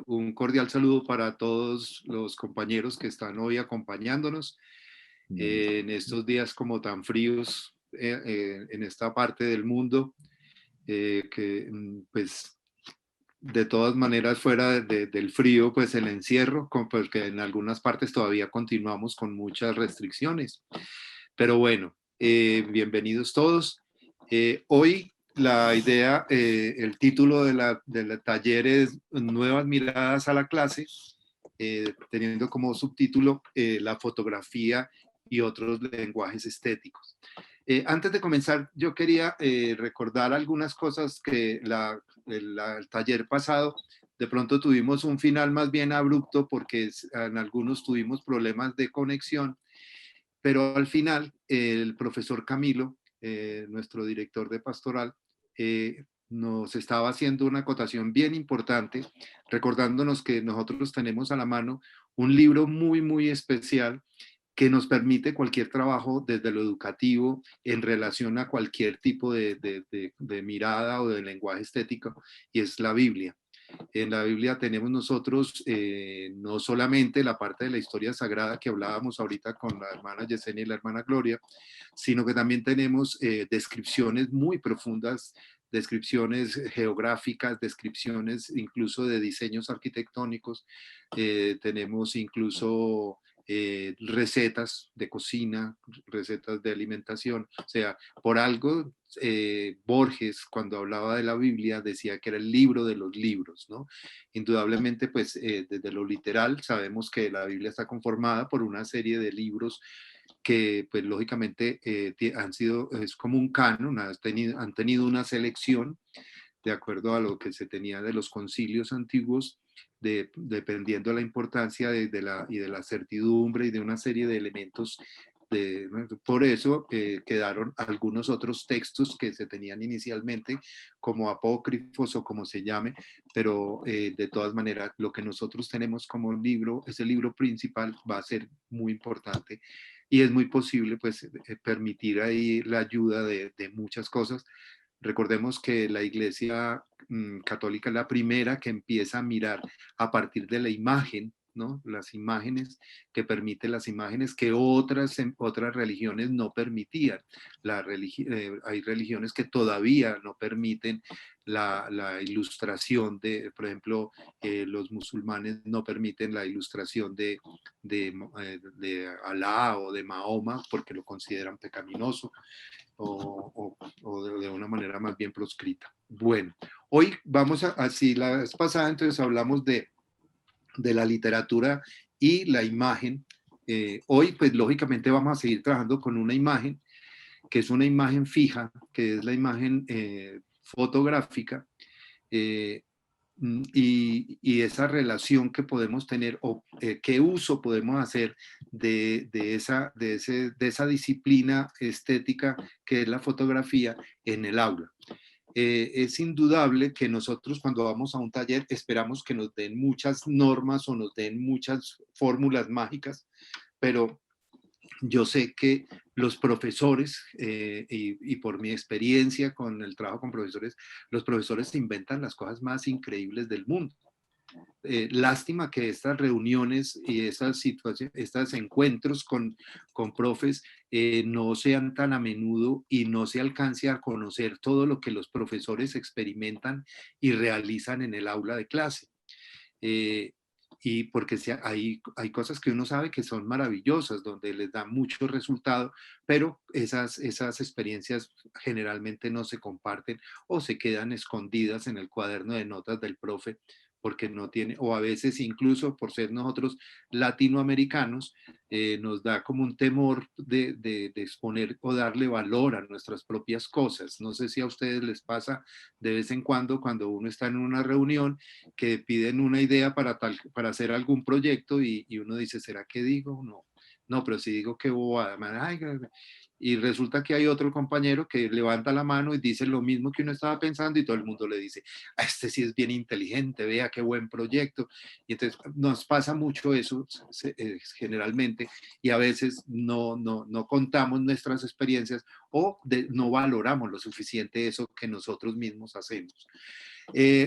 Un cordial saludo para todos los compañeros que están hoy acompañándonos en estos días como tan fríos en esta parte del mundo, pues de todas maneras fuera del frío, pues el encierro, porque en algunas partes todavía continuamos con muchas restricciones. Pero bueno, bienvenidos todos. Hoy la idea, el título de la taller es Nuevas miradas a la clase, teniendo como subtítulo la fotografía y otros lenguajes estéticos. Antes de comenzar, yo quería recordar algunas cosas que el taller pasado, de pronto tuvimos un final más bien abrupto porque en algunos tuvimos problemas de conexión, pero al final el profesor Camilo, nuestro director de pastoral, nos estaba haciendo una acotación bien importante, recordándonos que nosotros tenemos a la mano un libro muy, muy especial que nos permite cualquier trabajo desde lo educativo en relación a cualquier tipo de mirada o de lenguaje estético, y es la Biblia. En la Biblia tenemos nosotros no solamente la parte de la historia sagrada que hablábamos ahorita con la hermana Yesenia y la hermana Gloria, sino que también tenemos descripciones muy profundas, descripciones geográficas, descripciones incluso de diseños arquitectónicos, tenemos incluso recetas de cocina, recetas de alimentación. O sea, por algo Borges, cuando hablaba de la Biblia, decía que era el libro de los libros, ¿no? Indudablemente, pues desde lo literal sabemos que la Biblia está conformada por una serie de libros que pues lógicamente es como un canon, han tenido una selección de acuerdo a lo que se tenía de los concilios antiguos, dependiendo de la importancia y de la certidumbre y de una serie de elementos. Por eso quedaron algunos otros textos que se tenían inicialmente como apócrifos o como se llame, pero de todas maneras lo que nosotros tenemos como libro, ese libro principal va a ser muy importante y es muy posible pues permitir ahí la ayuda de muchas cosas. Recordemos que la Iglesia católica es la primera que empieza a mirar a partir de la imagen, ¿no? Las imágenes, que permite las imágenes que otras religiones no permitían. Hay religiones que todavía no permiten la ilustración por ejemplo, los musulmanes no permiten la ilustración de Alá o de Mahoma porque lo consideran pecaminoso o de una manera más bien proscrita. Bueno, hoy vamos así la vez pasada entonces hablamos de la literatura y la imagen. Hoy pues lógicamente vamos a seguir trabajando con una imagen que es una imagen fija, que es la imagen fotográfica, eh, y esa relación que podemos tener o qué uso podemos hacer de esa disciplina estética que es la fotografía en el aula. Es indudable que nosotros cuando vamos a un taller esperamos que nos den muchas normas o nos den muchas fórmulas mágicas, pero yo sé que los profesores, y por mi experiencia con el trabajo con profesores, los profesores se inventan las cosas más increíbles del mundo. Lástima que estas reuniones y esas situaciones, estos encuentros con profes no sean tan a menudo y no se alcance a conocer todo lo que los profesores experimentan y realizan en el aula de clase. Eh, y porque hay cosas que uno sabe que son maravillosas, donde les da mucho resultado, pero esas experiencias generalmente no se comparten o se quedan escondidas en el cuaderno de notas del profe, porque no tiene, o a veces incluso por ser nosotros latinoamericanos, nos da como un temor de exponer o darle valor a nuestras propias cosas. No sé si a ustedes les pasa de vez en cuando uno está en una reunión que piden una idea para hacer algún proyecto y uno dice, ¿será que digo? No, no, pero si digo que bobada, ay, y resulta que hay otro compañero que levanta la mano y dice lo mismo que uno estaba pensando y todo el mundo le dice, este sí es bien inteligente, vea qué buen proyecto. Y entonces nos pasa mucho eso generalmente y a veces no contamos nuestras experiencias o no valoramos lo suficiente eso que nosotros mismos hacemos.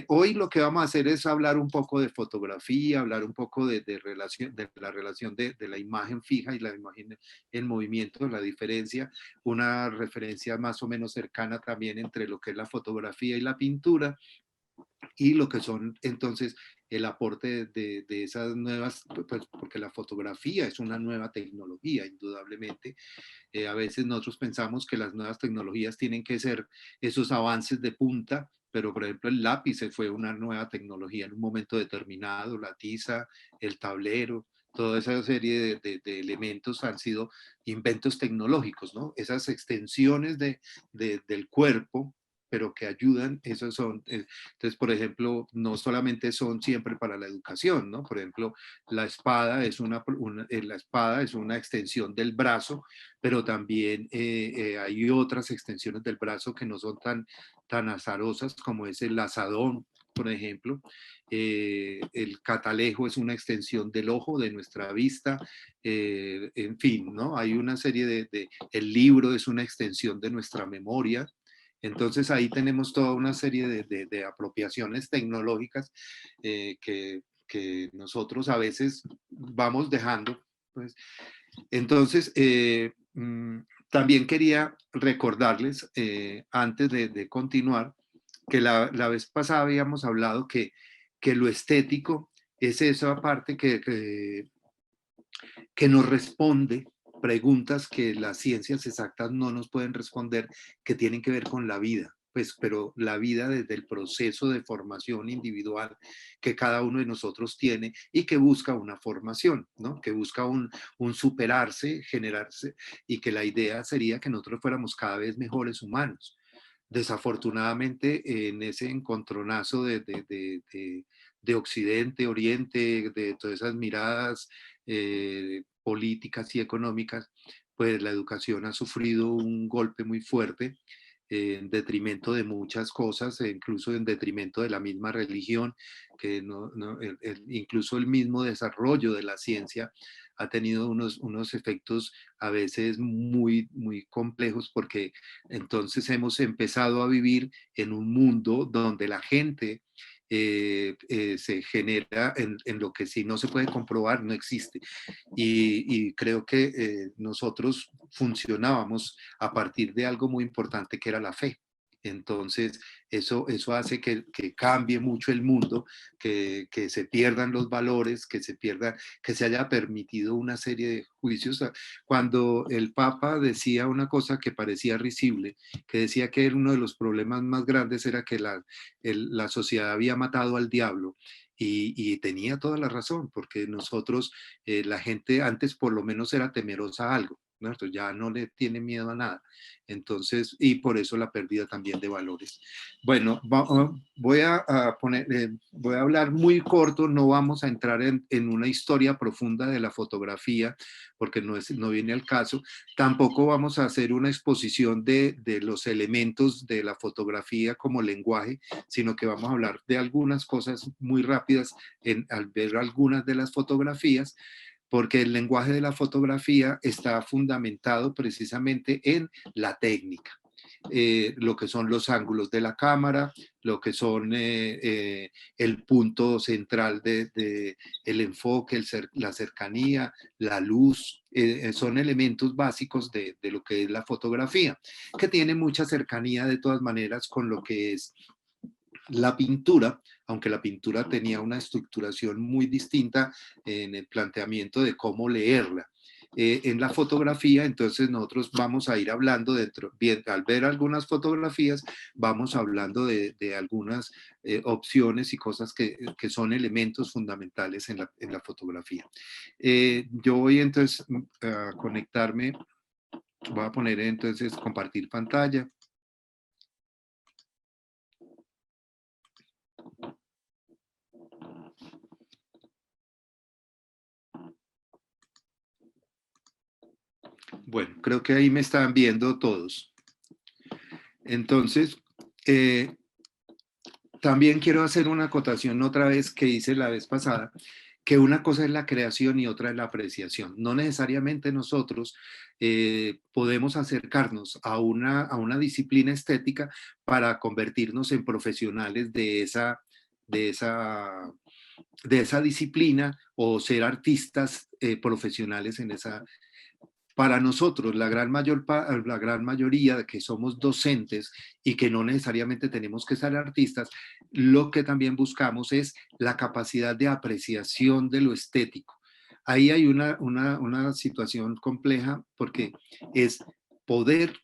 Hoy lo que vamos a hacer es hablar un poco de fotografía, hablar un poco de la relación de la imagen fija y la imagen en movimiento, la diferencia, una referencia más o menos cercana también entre lo que es la fotografía y la pintura, y lo que son entonces el aporte de esas nuevas, pues porque la fotografía es una nueva tecnología, indudablemente. A veces nosotros pensamos que las nuevas tecnologías tienen que ser esos avances de punta, pero por ejemplo el lápiz se fue una nueva tecnología en un momento determinado, la tiza, el tablero, toda esa serie de elementos han sido inventos tecnológicos, ¿no? Esas extensiones del cuerpo, pero que ayudan, esos son, entonces, por ejemplo, no solamente son siempre para la educación, ¿no? Por ejemplo, la espada es la espada es una extensión del brazo, pero también hay otras extensiones del brazo que no son tan azarosas como es el azadón, por ejemplo. El catalejo es una extensión del ojo, de nuestra vista, en fin, ¿no? Hay una serie el libro es una extensión de nuestra memoria. Entonces ahí tenemos toda una serie de apropiaciones tecnológicas que nosotros a veces vamos dejando, pues. Entonces, también quería recordarles, antes de continuar, que la vez pasada habíamos hablado que lo estético es esa parte que nos responde preguntas que las ciencias exactas no nos pueden responder, que tienen que ver con la vida, pues, pero la vida desde el proceso de formación individual que cada uno de nosotros tiene y que busca una formación, ¿no? Que busca un superarse, generarse, y que la idea sería que nosotros fuéramos cada vez mejores humanos. Desafortunadamente, en ese encontronazo de Occidente, Oriente, de todas esas miradas políticas y económicas, pues la educación ha sufrido un golpe muy fuerte en detrimento de muchas cosas, e incluso en detrimento de la misma religión, que incluso el mismo desarrollo de la ciencia ha tenido unos efectos a veces muy complejos, porque entonces hemos empezado a vivir en un mundo donde la gente se genera en lo que si no se puede comprobar no existe. Y creo que nosotros funcionábamos a partir de algo muy importante que era la fe. Entonces, eso hace que cambie mucho el mundo, que se pierdan los valores, que se haya permitido una serie de juicios. Cuando el Papa decía una cosa que parecía risible, que decía que uno de los problemas más grandes era que la sociedad había matado al diablo, y tenía toda la razón, porque nosotros, la gente antes por lo menos era temerosa a algo, ¿no? Entonces ya no le tiene miedo a nada. Entonces, y por eso la pérdida también de valores. Bueno, voy a hablar muy corto, no vamos a entrar en una historia profunda de la fotografía, porque no viene al caso. Tampoco vamos a hacer una exposición de los elementos de la fotografía como lenguaje, sino que vamos a hablar de algunas cosas muy rápidas al ver algunas de las fotografías, porque el lenguaje de la fotografía está fundamentado precisamente en la técnica. Lo que son los ángulos de la cámara, lo que son el punto central el enfoque, la cercanía, la luz, son elementos básicos de lo que es la fotografía, que tiene mucha cercanía de todas maneras con lo que es la pintura, aunque la pintura tenía una estructuración muy distinta en el planteamiento de cómo leerla. En la fotografía, entonces nosotros vamos a ir hablando bien, al ver algunas fotografías, vamos hablando de algunas opciones y cosas que son elementos fundamentales en la fotografía. Yo voy entonces a conectarme, voy a poner entonces compartir pantalla. Bueno, creo que ahí me están viendo todos. Entonces, también quiero hacer una acotación otra vez que hice la vez pasada, que una cosa es la creación y otra es la apreciación. No necesariamente nosotros podemos acercarnos a una disciplina estética para convertirnos en profesionales de esa, de esa disciplina o ser artistas profesionales en esa. Para nosotros, la gran mayoría de que somos docentes y que no necesariamente tenemos que ser artistas, lo que también buscamos es la capacidad de apreciación de lo estético. Ahí hay una situación compleja porque es poder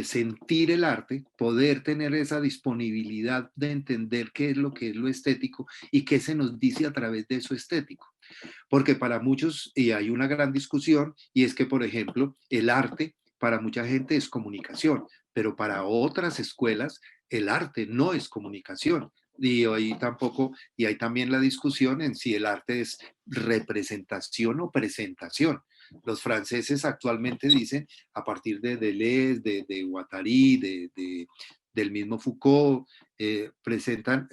sentir el arte, poder tener esa disponibilidad de entender qué es lo que es lo estético y qué se nos dice a través de eso estético. Porque para muchos, y hay una gran discusión, y es que, por ejemplo, el arte para mucha gente es comunicación, pero para otras escuelas el arte no es comunicación. Y hay también la discusión en si el arte es representación o presentación. Los franceses actualmente dicen, a partir de Deleuze, de Guattari, del mismo Foucault, presentan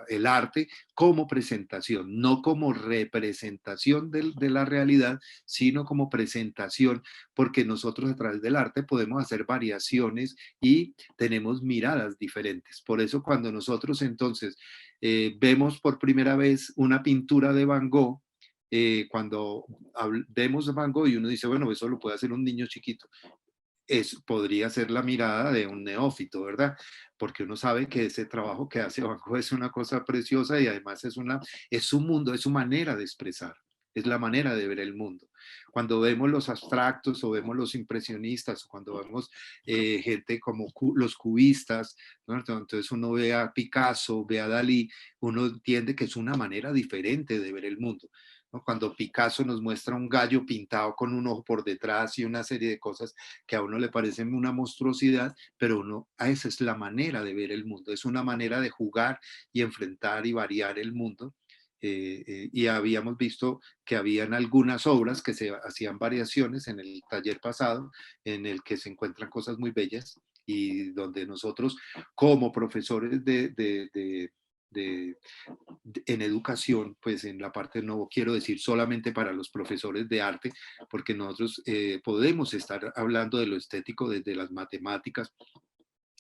el arte como presentación, no como representación de la realidad, sino como presentación, porque nosotros a través del arte podemos hacer variaciones y tenemos miradas diferentes. Por eso cuando nosotros entonces vemos por primera vez una pintura de Van Gogh, cuando vemos Van Gogh y uno dice, bueno, eso lo puede hacer un niño chiquito, podría ser la mirada de un neófito, ¿verdad? Porque uno sabe que ese trabajo que hace Van Gogh es una cosa preciosa y además es su mundo, es su manera de expresar, es la manera de ver el mundo. Cuando vemos los abstractos o vemos los impresionistas o cuando vemos gente como los cubistas, ¿no? Entonces uno ve a Picasso, ve a Dalí, uno entiende que es una manera diferente de ver el mundo. ¿No? Cuando Picasso nos muestra un gallo pintado con un ojo por detrás y una serie de cosas que a uno le parecen una monstruosidad, pero esa es la manera de ver el mundo, es una manera de jugar y enfrentar y variar el mundo. Y habíamos visto que habían algunas obras que se hacían variaciones en el taller pasado, en el que se encuentran cosas muy bellas y donde nosotros como profesores de, en educación, pues en la parte, no quiero decir solamente para los profesores de arte, porque nosotros podemos estar hablando de lo estético desde las matemáticas,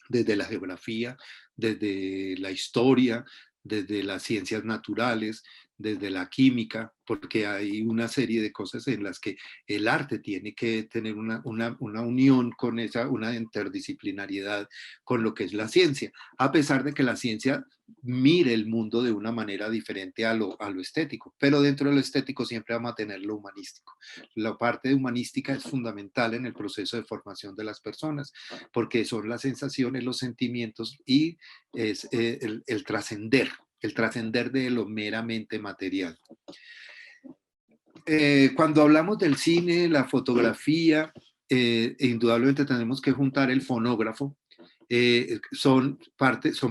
desde la geografía, desde la historia, desde las ciencias naturales, desde la química, porque hay una serie de cosas en las que el arte tiene que tener una unión con una interdisciplinariedad con lo que es la ciencia, a pesar de que la ciencia mire el mundo de una manera diferente a lo estético, pero dentro de lo estético siempre vamos a tener lo humanístico. La parte humanística es fundamental en el proceso de formación de las personas, porque son las sensaciones, los sentimientos y es el trascender de lo meramente material. Cuando hablamos del cine, la fotografía, indudablemente tenemos que juntar el fonógrafo. Son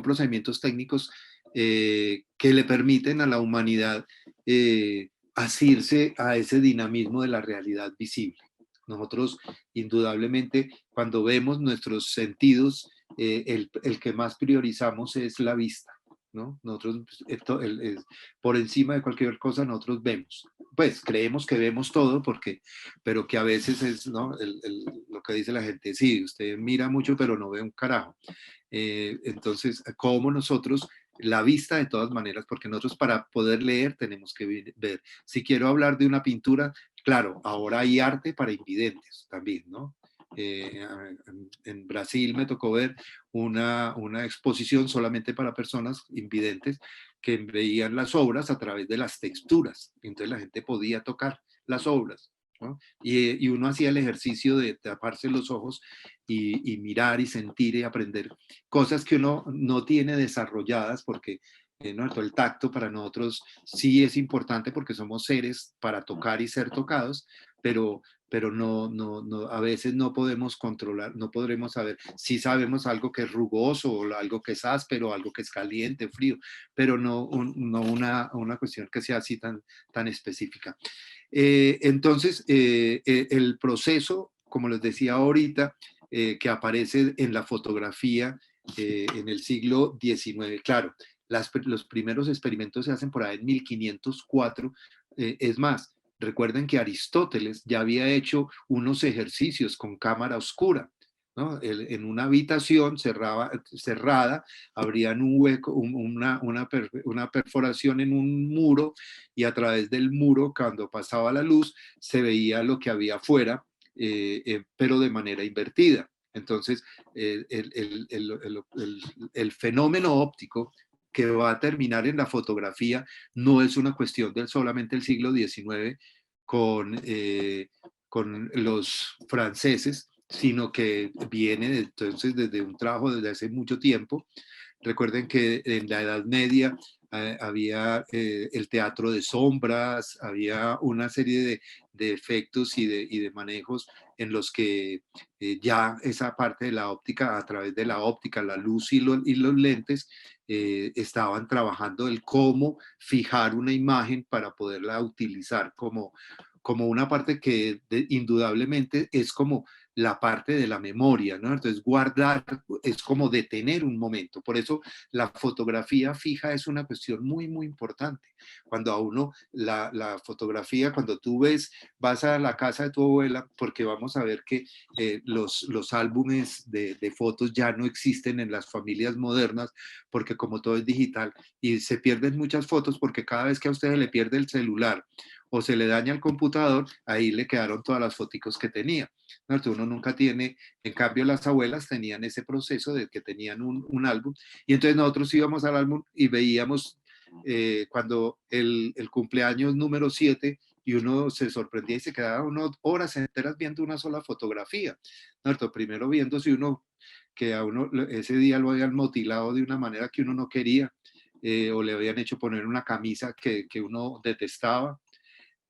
procedimientos técnicos que le permiten a la humanidad asirse a ese dinamismo de la realidad visible. Nosotros, indudablemente, cuando vemos nuestros sentidos, el que más priorizamos es la vista, ¿no? Nosotros, por encima de cualquier cosa, nosotros vemos. Pues creemos que vemos todo, pero que a veces es, ¿no? Lo que dice la gente, sí, usted mira mucho, pero no ve un carajo. Entonces, como nosotros, la vista de todas maneras, porque nosotros para poder leer tenemos que ver. Si quiero hablar de una pintura, claro, ahora hay arte para invidentes también, ¿no? En Brasil me tocó ver una exposición solamente para personas invidentes que veían las obras a través de las texturas. Entonces la gente podía tocar las obras, ¿no? Y uno hacía el ejercicio de taparse los ojos y mirar y sentir y aprender cosas que uno no tiene desarrolladas porque ¿no? El tacto para nosotros sí es importante porque somos seres para tocar y ser tocados, pero a veces no podemos controlar, no podremos saber si sabemos algo que es rugoso o algo que es áspero, algo que es caliente, frío, pero no una cuestión que sea así tan específica. Entonces, el proceso, como les decía ahorita, que aparece en la fotografía en el siglo XIX, claro, Los primeros experimentos se hacen por ahí en 1504. Es más, recuerden que Aristóteles ya había hecho unos ejercicios con cámara oscura, ¿no? En una habitación cerrada, abrían un hueco, una perforación en un muro, y a través del muro, cuando pasaba la luz, se veía lo que había afuera, pero de manera invertida. Entonces, el fenómeno óptico que va a terminar en la fotografía no es una cuestión del solamente el siglo XIX con los franceses, sino que viene entonces desde un trabajo desde hace mucho tiempo. Recuerden que en la Edad Media había el teatro de sombras, había una serie de efectos y de manejos en los que ya esa parte de la óptica, a través de la óptica, la luz y los lentes, estaban trabajando el cómo fijar una imagen para poderla utilizar como una parte que indudablemente es como la parte de la memoria, ¿no? Entonces, guardar es como detener un momento. Por eso la fotografía fija es una cuestión muy, muy importante. Cuando a uno, la fotografía, cuando tú vas a la casa de tu abuela, porque vamos a ver que los álbumes de fotos ya no existen en las familias modernas, porque como todo es digital, y se pierden muchas fotos porque cada vez que a usted se le pierde el celular o se le daña el computador, ahí le quedaron todas las fotos que tenía. ¿No? Uno nunca tiene, en cambio las abuelas tenían ese proceso de que tenían un álbum, y entonces nosotros íbamos al álbum y veíamos cuando el cumpleaños número 7, y uno se sorprendía y se quedaba unas horas enteras viendo una sola fotografía, ¿no? Primero viendo si uno, que a uno ese día lo habían motilado de una manera que uno no quería, o le habían hecho poner una camisa que uno detestaba,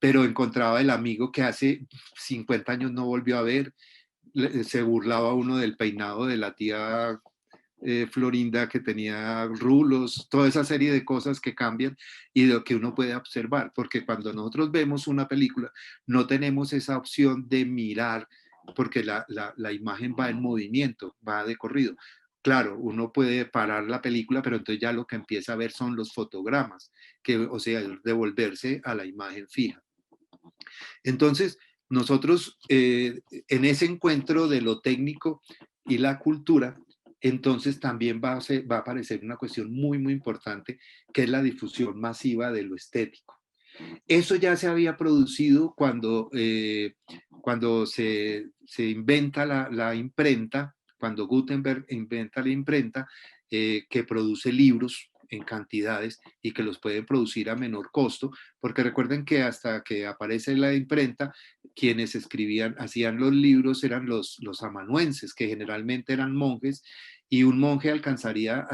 pero encontraba el amigo que hace 50 años no volvió a ver, se burlaba uno del peinado de la tía Florinda, que tenía rulos, toda esa serie de cosas que cambian y de lo que uno puede observar, porque cuando nosotros vemos una película no tenemos esa opción de mirar, porque la imagen va en movimiento, va de corrido. Claro, uno puede parar la película, pero entonces ya lo que empieza a ver son los fotogramas, o sea, devolverse a la imagen fija. Entonces, nosotros en ese encuentro de lo técnico y la cultura, entonces también va a aparecer una cuestión muy, muy importante, que es la difusión masiva de lo estético. Eso ya se había producido cuando se inventa la imprenta, cuando Gutenberg inventa la imprenta, que produce libros en cantidades y que los pueden producir a menor costo, porque recuerden que hasta que aparece la imprenta, quienes escribían, hacían los libros eran los amanuenses, que generalmente eran monjes, y un monje alcanzaría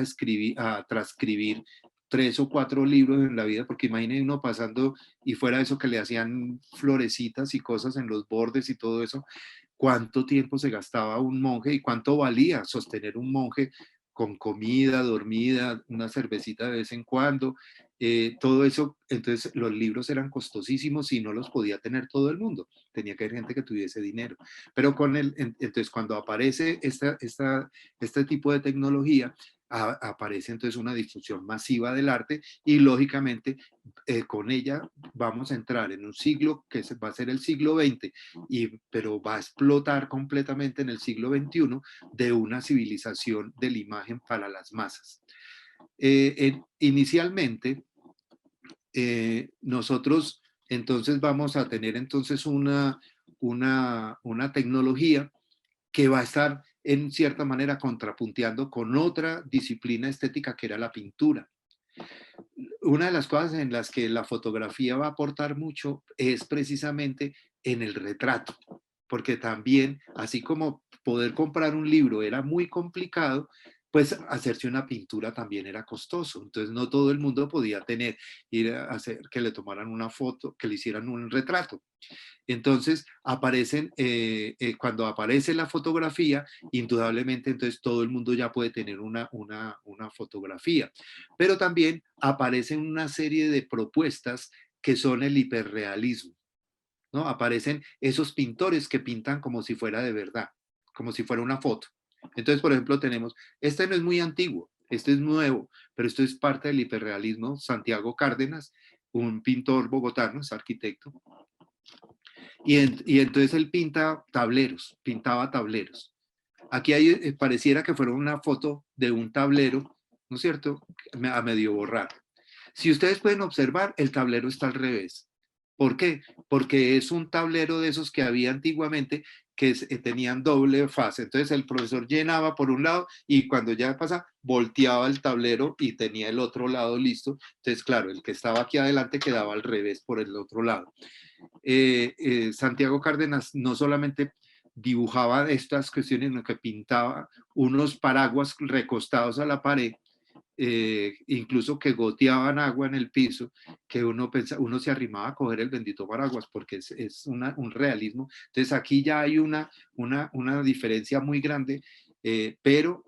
a transcribir 3 o 4 libros en la vida, porque imaginen uno pasando, y fuera eso que le hacían florecitas y cosas en los bordes y todo eso, cuánto tiempo se gastaba un monje y cuánto valía sostener un monje con comida, dormida, una cervecita de vez en cuando, todo eso. Entonces los libros eran costosísimos y no los podía tener todo el mundo, tenía que haber gente que tuviese dinero, pero entonces cuando aparece este tipo de tecnología, aparece entonces una difusión masiva del arte, y lógicamente con ella vamos a entrar en un siglo que va a ser el siglo XX, pero va a explotar completamente en el siglo XXI, de una civilización de la imagen para las masas. Inicialmente, nosotros entonces vamos a tener entonces una tecnología que va a estar en cierta manera contrapunteando con otra disciplina estética, que era la pintura. Una de las cosas en las que la fotografía va a aportar mucho es precisamente en el retrato, porque también, así como poder comprar un libro era muy complicado, pues hacerse una pintura también era costoso. Entonces no todo el mundo podía ir a hacer que le tomaran una foto, que le hicieran un retrato. Entonces cuando aparece la fotografía, indudablemente entonces todo el mundo ya puede tener una fotografía, pero también aparecen una serie de propuestas que son el hiperrealismo, ¿no? Aparecen esos pintores que pintan como si fuera de verdad, como si fuera una foto. Entonces, por ejemplo, este no es muy antiguo, Esto es nuevo, pero esto es parte del hiperrealismo. Santiago Cárdenas, un pintor bogotano, es arquitecto, y entonces él pintaba tableros. Aquí hay, pareciera que fuera una foto de un tablero, ¿no es cierto?, a medio borrar. Si ustedes pueden observar, el tablero está al revés. ¿Por qué? Porque es un tablero de esos que había antiguamente que tenían doble fase. Entonces el profesor llenaba por un lado y cuando ya pasa, volteaba el tablero y tenía el otro lado listo. Entonces, claro, el que estaba aquí adelante quedaba al revés por el otro lado. Santiago Cárdenas no solamente dibujaba estas cuestiones, sino que pintaba unos paraguas recostados a la pared, incluso que goteaban agua en el piso, que uno se arrimaba a coger el bendito paraguas, porque es un realismo. Entonces aquí ya hay una diferencia muy grande, pero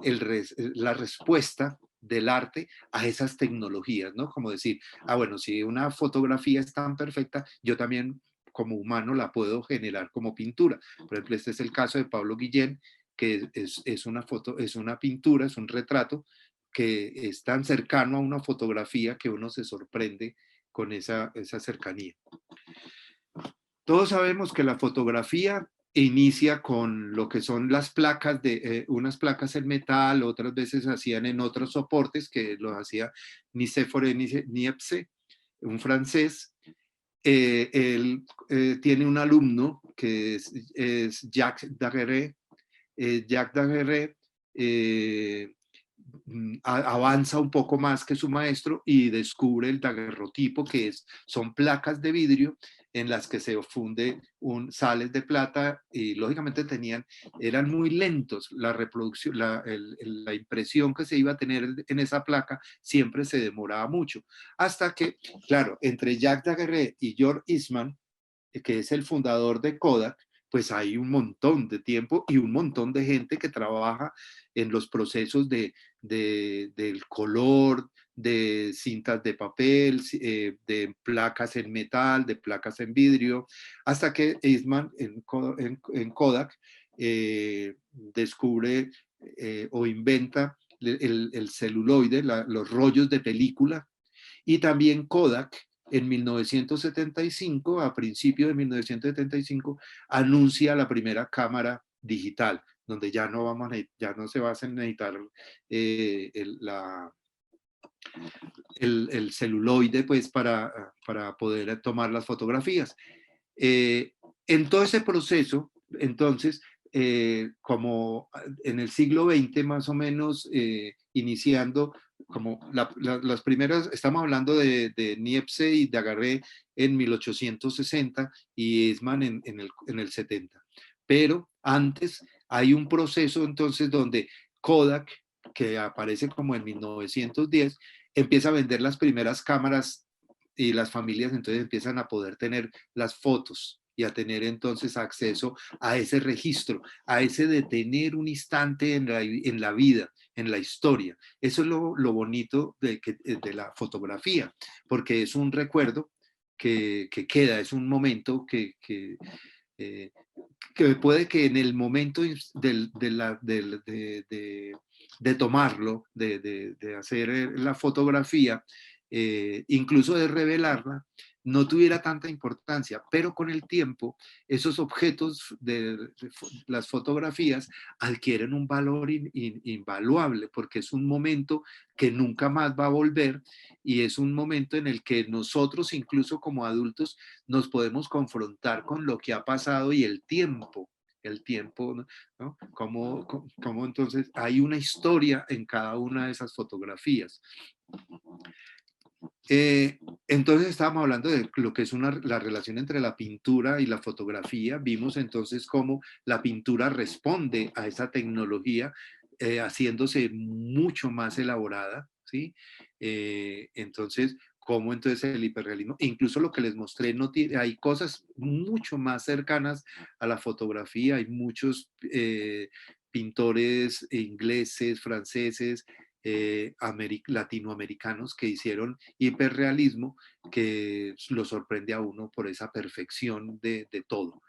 la respuesta del arte a esas tecnologías, ¿no? Como decir, bueno, si una fotografía es tan perfecta, yo también como humano la puedo generar como pintura. Por ejemplo, este es el caso de Pablo Guillén, que es una foto, es una pintura, es un retrato que es tan cercano a una fotografía que uno se sorprende con esa cercanía. Todos sabemos que la fotografía inicia con lo que son las placas, unas placas en metal, otras veces hacían en otros soportes, que lo hacía Nicéphore Niepce, un francés. Él tiene un alumno que es Jacques Daguerre. Jacques Daguerre avanza un poco más que su maestro y descubre el daguerrotipo, que son placas de vidrio en las que se funde sales de plata y lógicamente eran muy lentos. La reproducción, la impresión que se iba a tener en esa placa siempre se demoraba mucho. Hasta que, claro, entre Jacques Daguerre y George Eastman, que es el fundador de Kodak, pues hay un montón de tiempo y un montón de gente que trabaja en los procesos del color, de cintas de papel, de placas en metal, de placas en vidrio, hasta que Eastman en Kodak descubre o inventa el celuloide, los rollos de película, y también Kodak en 1975, a principios de 1975, anuncia la primera cámara digital, donde ya no se va a necesitar el celuloide pues, para poder tomar las fotografías. En todo ese proceso, entonces, como en el siglo XX más o menos, iniciando como las primeras, estamos hablando de Niepce y de Daguerre en 1860 y Eastman en el 70. Pero antes hay un proceso entonces donde Kodak, que aparece como en 1910, empieza a vender las primeras cámaras y las familias entonces empiezan a poder tener las fotos y a tener entonces acceso a ese registro, a ese de tener un instante en la vida, en la historia. Eso es lo bonito de la fotografía, porque es un recuerdo que queda, es un momento eh, que puede que en el momento de tomarlo, de hacer la fotografía, incluso de revelarla, no tuviera tanta importancia, pero con el tiempo esos objetos de las fotografías adquieren un valor invaluable porque es un momento que nunca más va a volver y es un momento en el que nosotros incluso como adultos nos podemos confrontar con lo que ha pasado y el tiempo, ¿no? Como entonces hay una historia en cada una de esas fotografías. Entonces estábamos hablando de lo que es la relación entre la pintura y la fotografía. Vimos entonces cómo la pintura responde a esa tecnología haciéndose mucho más elaborada, ¿sí? Entonces, cómo entonces el hiperrealismo, incluso lo que les mostré, hay cosas mucho más cercanas a la fotografía, hay muchos pintores ingleses, franceses, latinoamericanos que hicieron hiperrealismo que lo sorprende a uno por esa perfección de todo.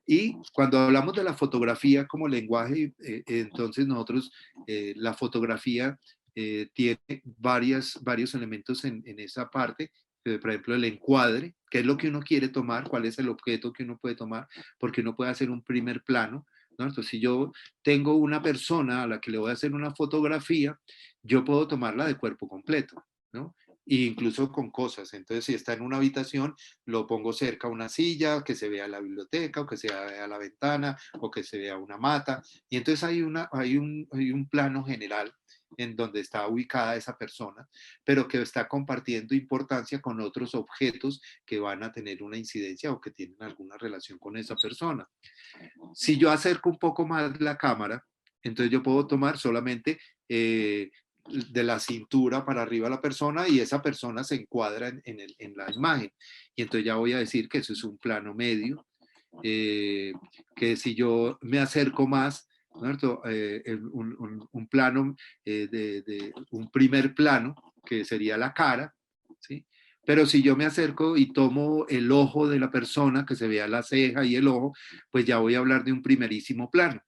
Y cuando hablamos de la fotografía como lenguaje, entonces nosotros, la fotografía tiene varios elementos en esa parte. Por ejemplo, el encuadre, qué es lo que uno quiere tomar, cuál es el objeto que uno puede tomar, porque uno puede hacer un primer plano, ¿no? Entonces, si yo tengo una persona a la que le voy a hacer una fotografía, yo puedo tomarla de cuerpo completo, ¿no? E incluso con cosas. Entonces, si está en una habitación, lo pongo cerca a una silla, que se vea la biblioteca, o que se vea la ventana, o que se vea una mata. Y entonces hay un plano general en donde está ubicada esa persona, pero que está compartiendo importancia con otros objetos que van a tener una incidencia o que tienen alguna relación con esa persona. Si yo acerco un poco más la cámara, entonces yo puedo tomar solamente de la cintura para arriba a la persona y esa persona se encuadra en la imagen. Y entonces ya voy a decir que eso es un plano medio, que si yo me acerco más, ¿no? Un plano, un primer plano, que sería la cara, ¿sí? Pero si yo me acerco y tomo el ojo de la persona, que se vea la ceja y el ojo, pues ya voy a hablar de un primerísimo plano.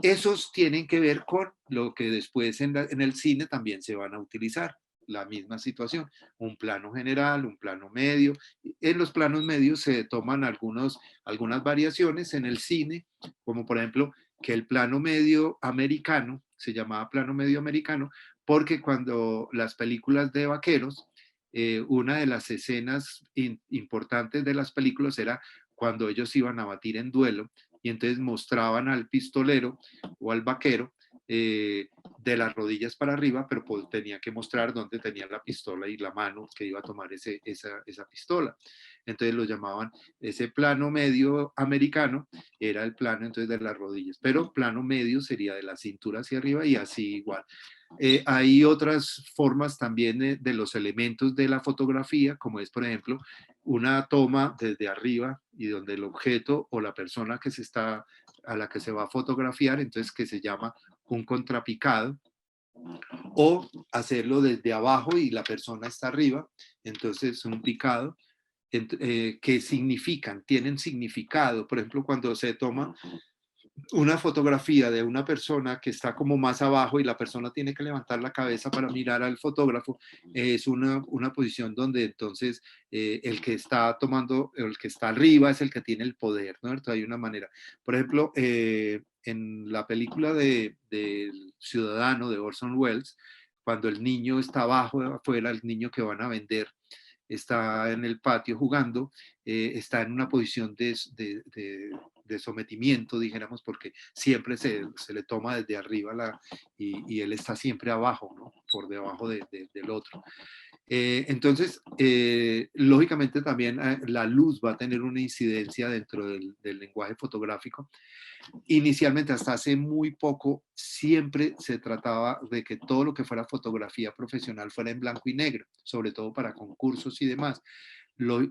Esos tienen que ver con lo que después en el cine también se van a utilizar. La misma situación, un plano general, un plano medio. En los planos medios se toman algunas variaciones en el cine, como por ejemplo que el plano medio americano, se llamaba plano medio americano, porque cuando las películas de vaqueros, una de las escenas importantes de las películas era cuando ellos iban a batir en duelo y entonces mostraban al pistolero o al vaquero de las rodillas para arriba, pero pues tenía que mostrar dónde tenía la pistola y la mano que iba a tomar esa pistola. Entonces lo llamaban, ese plano medio americano era el plano entonces de las rodillas, pero plano medio sería de la cintura hacia arriba y así igual. Hay otras formas también de los elementos de la fotografía, como es, por ejemplo, una toma desde arriba y donde el objeto o la persona a la que se va a fotografiar, entonces que se llama un contrapicado, o hacerlo desde abajo y la persona está arriba, entonces un picado, que significan, tienen significado. Por ejemplo, cuando se toma una fotografía de una persona que está como más abajo y la persona tiene que levantar la cabeza para mirar al fotógrafo, es una posición donde entonces el que está tomando, el que está arriba es el que tiene el poder, ¿no? Entonces hay una manera. Por ejemplo, en la película del Ciudadano de Orson Welles, cuando el niño está abajo, afuera, el niño que van a vender, está en el patio jugando, está en una posición de sometimiento, dijéramos, porque siempre se le toma desde arriba y él está siempre abajo, ¿no? Por debajo del otro. Entonces, lógicamente también la luz va a tener una incidencia dentro del lenguaje fotográfico. Inicialmente, hasta hace muy poco, siempre se trataba de que todo lo que fuera fotografía profesional fuera en blanco y negro, sobre todo para concursos y demás,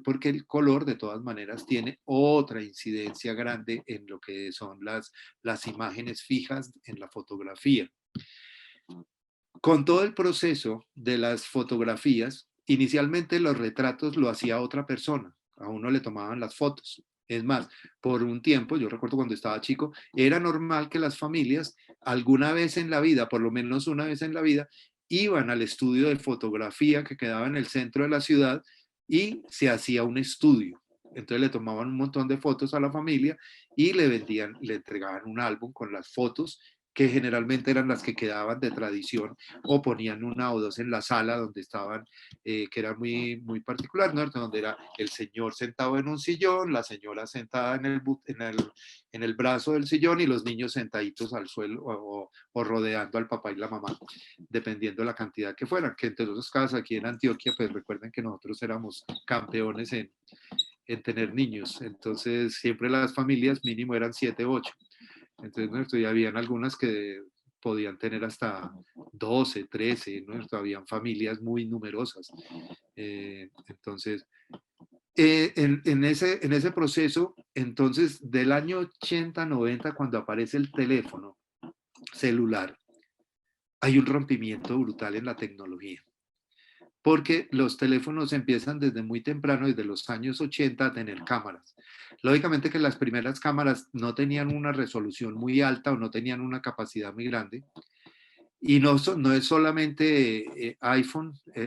porque el color de todas maneras tiene otra incidencia grande en lo que son las imágenes fijas en la fotografía. Con todo el proceso de las fotografías, inicialmente los retratos lo hacía otra persona, a uno le tomaban las fotos. Es más, por un tiempo, yo recuerdo cuando estaba chico, era normal que las familias alguna vez en la vida, por lo menos una vez en la vida, iban al estudio de fotografía que quedaba en el centro de la ciudad y se hacía un estudio. Entonces le tomaban un montón de fotos a la familia y le vendían, le entregaban un álbum con las fotos que generalmente eran las que quedaban de tradición, o ponían una o dos en la sala donde estaban, que era muy particular, ¿no? Donde era el señor sentado en un sillón, la señora sentada en el brazo del sillón y los niños sentaditos al suelo o rodeando al papá y la mamá, dependiendo de la cantidad que fueran. Que entre otros casos aquí en Antioquia, pues recuerden que nosotros éramos campeones en tener niños, entonces siempre las familias mínimo eran 7, 8. Entonces, ¿no? Ya habían algunas que podían tener hasta 12, 13, ¿no? Habían familias muy numerosas. Entonces, en ese proceso, entonces, del año 80, 90, cuando aparece el teléfono celular, hay un rompimiento brutal en la tecnología. Porque los teléfonos empiezan desde muy temprano, desde los años 80, a tener cámaras. Lógicamente que las primeras cámaras no tenían una resolución muy alta o no tenían una capacidad muy grande, Y no, no es solamente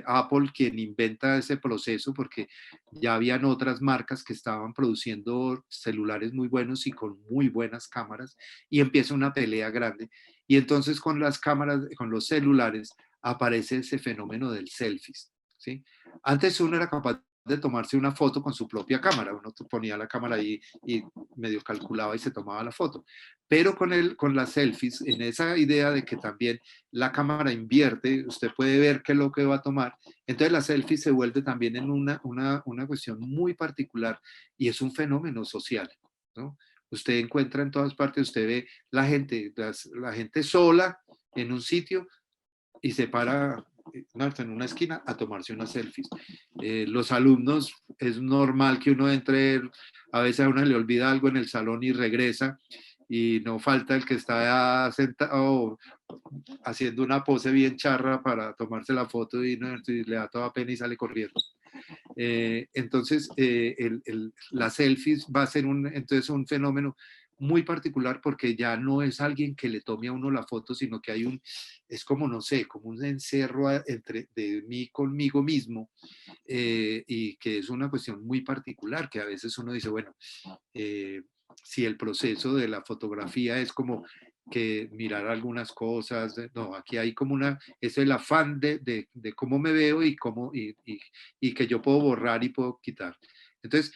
Apple quien inventa ese proceso, porque ya habían otras marcas que estaban produciendo celulares muy buenos y con muy buenas cámaras, y empieza una pelea grande. Y entonces con las cámaras, con los celulares, aparece ese fenómeno del selfies, ¿sí? Antes uno era capaz de tomarse una foto con su propia cámara, uno ponía la cámara ahí y medio calculaba y se tomaba la foto. Pero con las selfies, en esa idea de que también la cámara invierte, usted puede ver qué es lo que va a tomar. Entonces la selfie se vuelve también en una cuestión muy particular y es un fenómeno social, ¿no? Usted encuentra en todas partes, usted ve la gente sola en un sitio y se para en una esquina a tomarse unas selfies. Los alumnos, es normal que uno entre, a veces a uno le olvida algo en el salón y regresa y no falta el que está sentado haciendo una pose bien charra para tomarse la foto y, no, y le da toda pena y sale corriendo. Entonces, la selfies va a ser entonces un fenómeno muy particular porque ya no es alguien que le tome a uno la foto, sino que es como, no sé, como un encerro de mí conmigo mismo, y que es una cuestión muy particular, que a veces uno dice, bueno, eh, si el proceso de la fotografía es como que mirar algunas cosas, no, aquí hay como es el afán de cómo me veo y que yo puedo borrar y puedo quitar. Entonces,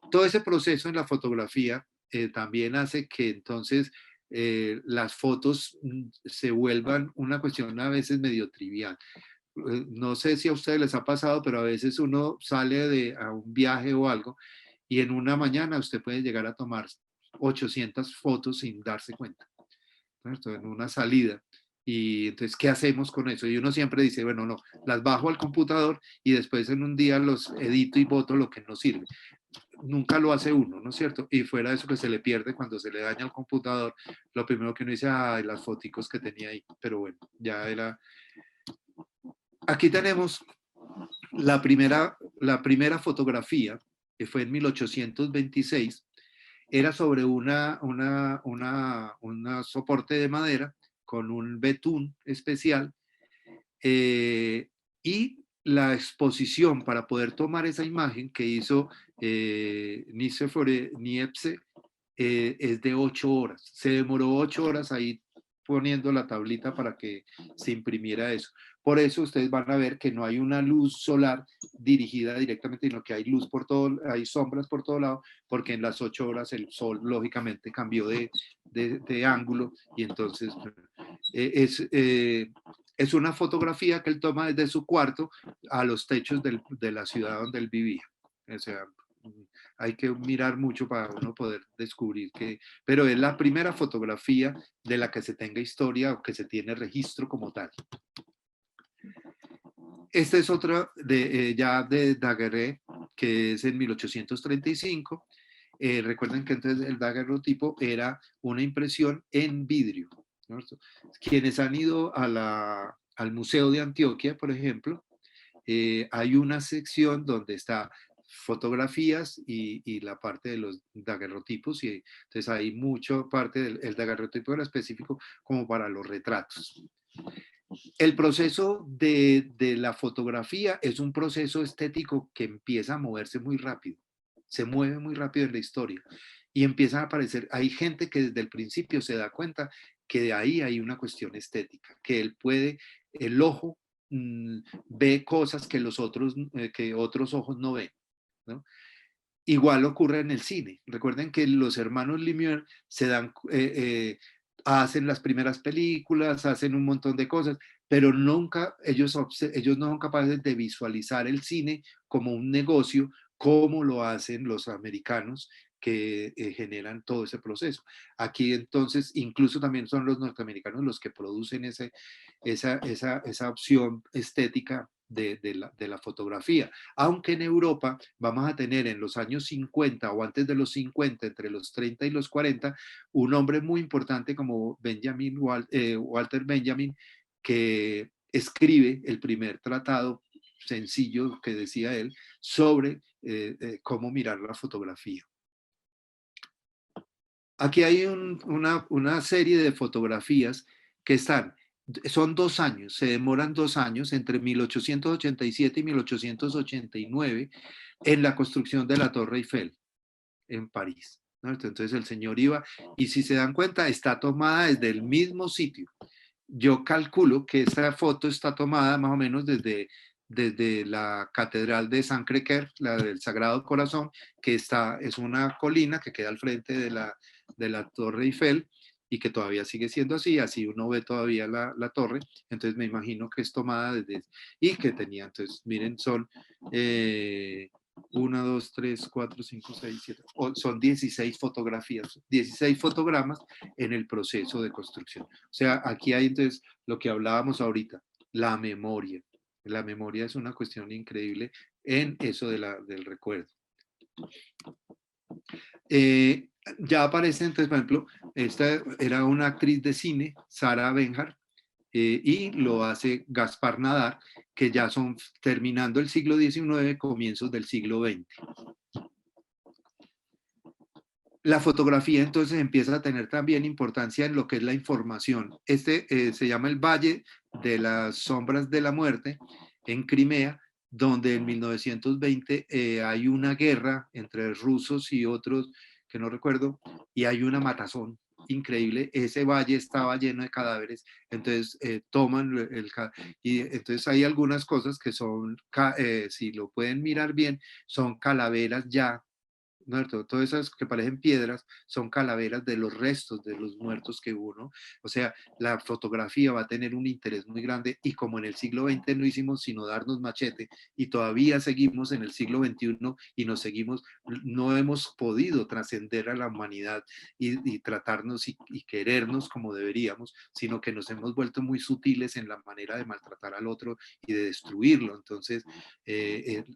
todo ese proceso en la fotografía también hace que entonces las fotos se vuelvan una cuestión a veces medio trivial. No sé si a ustedes les ha pasado, pero a veces uno sale a un viaje o algo y en una mañana usted puede llegar a tomar 800 fotos sin darse cuenta, ¿no? En una salida. Y entonces, ¿qué hacemos con eso? Y uno siempre dice, bueno, no, las bajo al computador y después en un día los edito y voto lo que no sirve. Nunca lo hace uno, ¿no es cierto? Y fuera de eso que se le pierde cuando se le daña el computador, lo primero que uno dice, ay, las foticos que tenía ahí. Pero bueno, ya era. Aquí tenemos la primera fotografía, que fue en 1826, era sobre una soporte de madera con un betún especial, y la exposición para poder tomar esa imagen que hizo Nicéphore Niepce es de 8 horas. Se demoró 8 horas ahí poniendo la tablita para que se imprimiera eso. Por eso ustedes van a ver que no hay una luz solar dirigida directamente, sino que hay luz por todo, hay sombras por todo lado, porque en las 8 horas el sol lógicamente cambió de ángulo y entonces es una fotografía que él toma desde su cuarto a los techos de la ciudad donde él vivía. O sea, hay que mirar mucho para uno poder descubrir pero es la primera fotografía de la que se tenga historia o que se tiene registro como tal. Esta es otra ya de Daguerre, que es en 1835. Recuerden que entonces el daguerrotipo era una impresión en vidrio, ¿no? Quienes han ido al Museo de Antioquia, por ejemplo, hay una sección donde está fotografías y la parte de los daguerrotipos, y entonces hay mucha parte del daguerrotipo era específico como para los retratos. El proceso de la fotografía es un proceso estético que empieza a moverse muy rápido, se mueve muy rápido en la historia y empiezan a aparecer, hay gente que desde el principio se da cuenta que de ahí hay una cuestión estética, que el ojo ve cosas que otros ojos no ven, ¿no? Igual ocurre en el cine. Recuerden que los hermanos Lumière hacen las primeras películas, hacen un montón de cosas, pero nunca ellos no son capaces de visualizar el cine como un negocio, como lo hacen los americanos que generan todo ese proceso. Aquí entonces, incluso también son los norteamericanos los que producen esa opción estética de la fotografía. Aunque en Europa vamos a tener en los años 50 o antes de los 50, entre los 30 y los 40, un hombre muy importante como Walter Benjamin, que escribe el primer tratado sencillo que decía él sobre cómo mirar la fotografía. Aquí hay una serie de fotografías que están Son 2 años, se demoran 2 años, entre 1887 y 1889, en la construcción de la Torre Eiffel en París, ¿no? Entonces el señor iba, y si se dan cuenta, está tomada desde el mismo sitio. Yo calculo que esta foto está tomada más o menos desde la Catedral de San Crequer, la del Sagrado Corazón, que es una colina que queda al frente de la Torre Eiffel, y que todavía sigue siendo así, así uno ve todavía la torre. Entonces me imagino que es tomada y que tenía, entonces miren, son 1, 2, 3, 4, 5, 6, 7, son 16 fotografías, 16 fotogramas en el proceso de construcción. O sea, aquí hay entonces lo que hablábamos ahorita, la memoria. La memoria es una cuestión increíble en eso del recuerdo. Eh, ya aparece entonces, por ejemplo, esta era una actriz de cine, Sara Benhart, y lo hace Gaspar Nadar, que ya son terminando el siglo XIX, comienzos del siglo XX. La fotografía entonces empieza a tener también importancia en lo que es la información. Se llama el Valle de las Sombras de la Muerte, en Crimea, donde en 1920 hay una guerra entre rusos y otros, que no recuerdo, y hay una matazón increíble. Ese valle estaba lleno de cadáveres, entonces toman y entonces hay algunas cosas que son, si lo pueden mirar bien, son calaveras ya, ¿no? Todas esas que parecen piedras son calaveras de los restos de los muertos que hubo, ¿no? O sea, la fotografía va a tener un interés muy grande, y como en el siglo XX no hicimos sino darnos machete, y todavía seguimos en el siglo XXI y no hemos podido trascender a la humanidad y tratarnos y querernos como deberíamos, sino que nos hemos vuelto muy sutiles en la manera de maltratar al otro y de destruirlo. Entonces,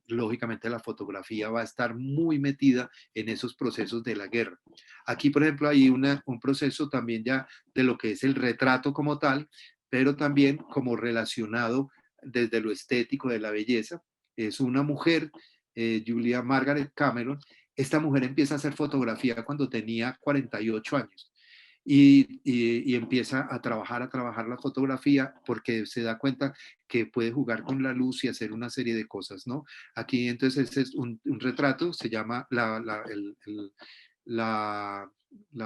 lógicamente la fotografía va a estar muy metida en esos procesos de la guerra. Aquí, por ejemplo, hay un proceso también ya de lo que es el retrato como tal, pero también como relacionado desde lo estético de la belleza. Es una mujer, Julia Margaret Cameron. Esta mujer empieza a hacer fotografía cuando tenía 48 años. Y empieza a trabajar la fotografía, porque se da cuenta que puede jugar con la luz y hacer una serie de cosas, ¿no? Aquí entonces este es un retrato, se llama la, la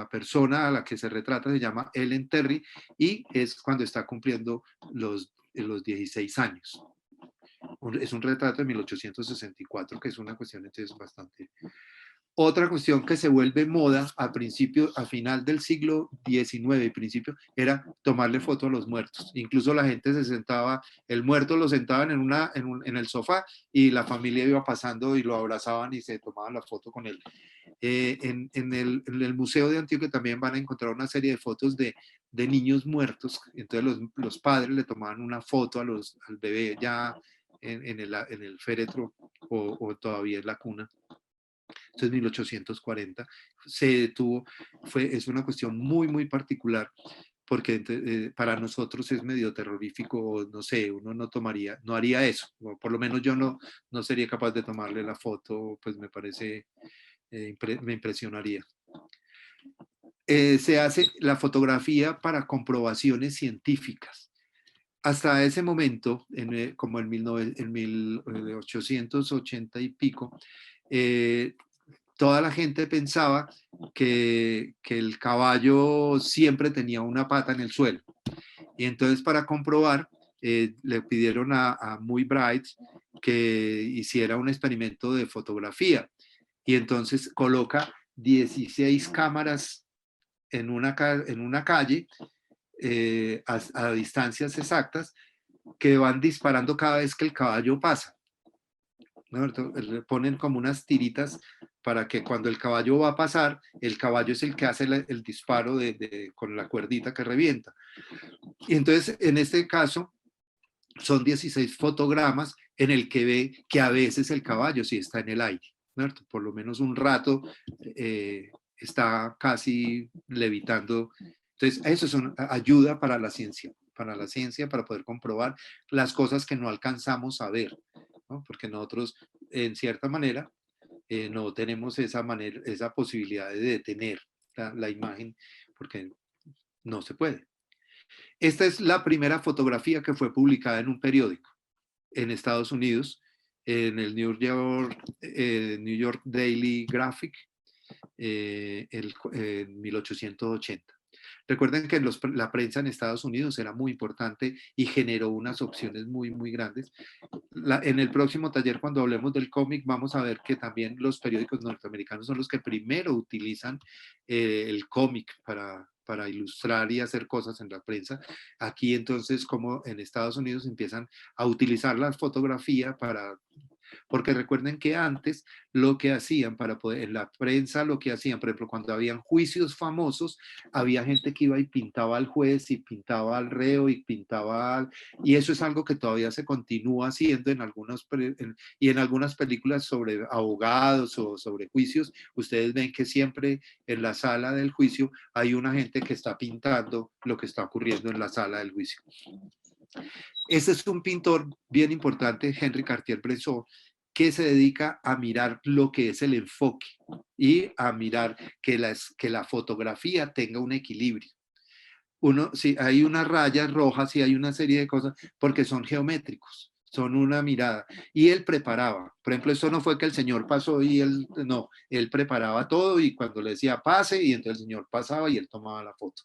persona a la que se retrata se llama Ellen Terry, y es cuando está cumpliendo los 16 años. Es un retrato de 1864, que es una cuestión entonces bastante. Otra cuestión que se vuelve moda a final del siglo XIX y principio, era tomarle foto a los muertos. Incluso la gente se sentaba, el muerto lo sentaban en el sofá, y la familia iba pasando y lo abrazaban y se tomaban la foto con él. En el Museo de Antioquia también van a encontrar una serie de fotos de niños muertos. Entonces los padres le tomaban una foto al bebé ya en el féretro, o todavía en la cuna. Entonces, 1840 se detuvo. Es una cuestión muy, muy particular, porque para nosotros es medio terrorífico, no sé, uno no haría eso, o por lo menos yo no sería capaz de tomarle la foto, pues me parece, me impresionaría. Se hace la fotografía para comprobaciones científicas. Hasta ese momento, como en 1880 y pico, toda la gente pensaba que el caballo siempre tenía una pata en el suelo. Y entonces, para comprobar, le pidieron a Muy Bright que hiciera un experimento de fotografía. Y entonces coloca 16 cámaras en una calle, a distancias exactas, que van disparando cada vez que el caballo pasa, ¿no? Le ponen como unas tiritas para que cuando el caballo va a pasar, el caballo es el que hace el disparo con la cuerdita que revienta. Y entonces, en este caso, son 16 fotogramas en el que ve que a veces el caballo sí está en el aire, ¿no? Por lo menos un rato está casi levitando. Entonces, eso es una ayuda para la ciencia, para poder comprobar las cosas que no alcanzamos a ver, ¿no? Porque nosotros, en cierta manera, no tenemos esa posibilidad de detener la imagen, porque no se puede. Esta es la primera fotografía que fue publicada en un periódico en Estados Unidos, en el New York Daily Graphic, en 1880. Recuerden que la prensa en Estados Unidos era muy importante y generó unas opciones muy, muy grandes. En el próximo taller, cuando hablemos del cómic, vamos a ver que también los periódicos norteamericanos son los que primero utilizan el cómic para ilustrar y hacer cosas en la prensa. Aquí entonces, como en Estados Unidos, empiezan a utilizar la fotografía para porque recuerden que antes lo que hacían para poder, en la prensa lo que hacían, por ejemplo, cuando habían juicios famosos, había gente que iba y pintaba al juez y pintaba al reo y y eso es algo que todavía se continúa haciendo y en algunas películas sobre abogados o sobre juicios, ustedes ven que siempre en la sala del juicio hay una gente que está pintando lo que está ocurriendo en la sala del juicio. Este es un pintor bien importante, Henri Cartier-Bresson, que se dedica a mirar lo que es el enfoque y a mirar que la fotografía tenga un equilibrio. Si hay unas rayas rojas y hay una serie de cosas, porque son geométricos, son una mirada. Y él preparaba. Por ejemplo, esto no fue que el señor pasó y él, no, él preparaba todo y cuando le decía pase, y entonces el señor pasaba y él tomaba la foto.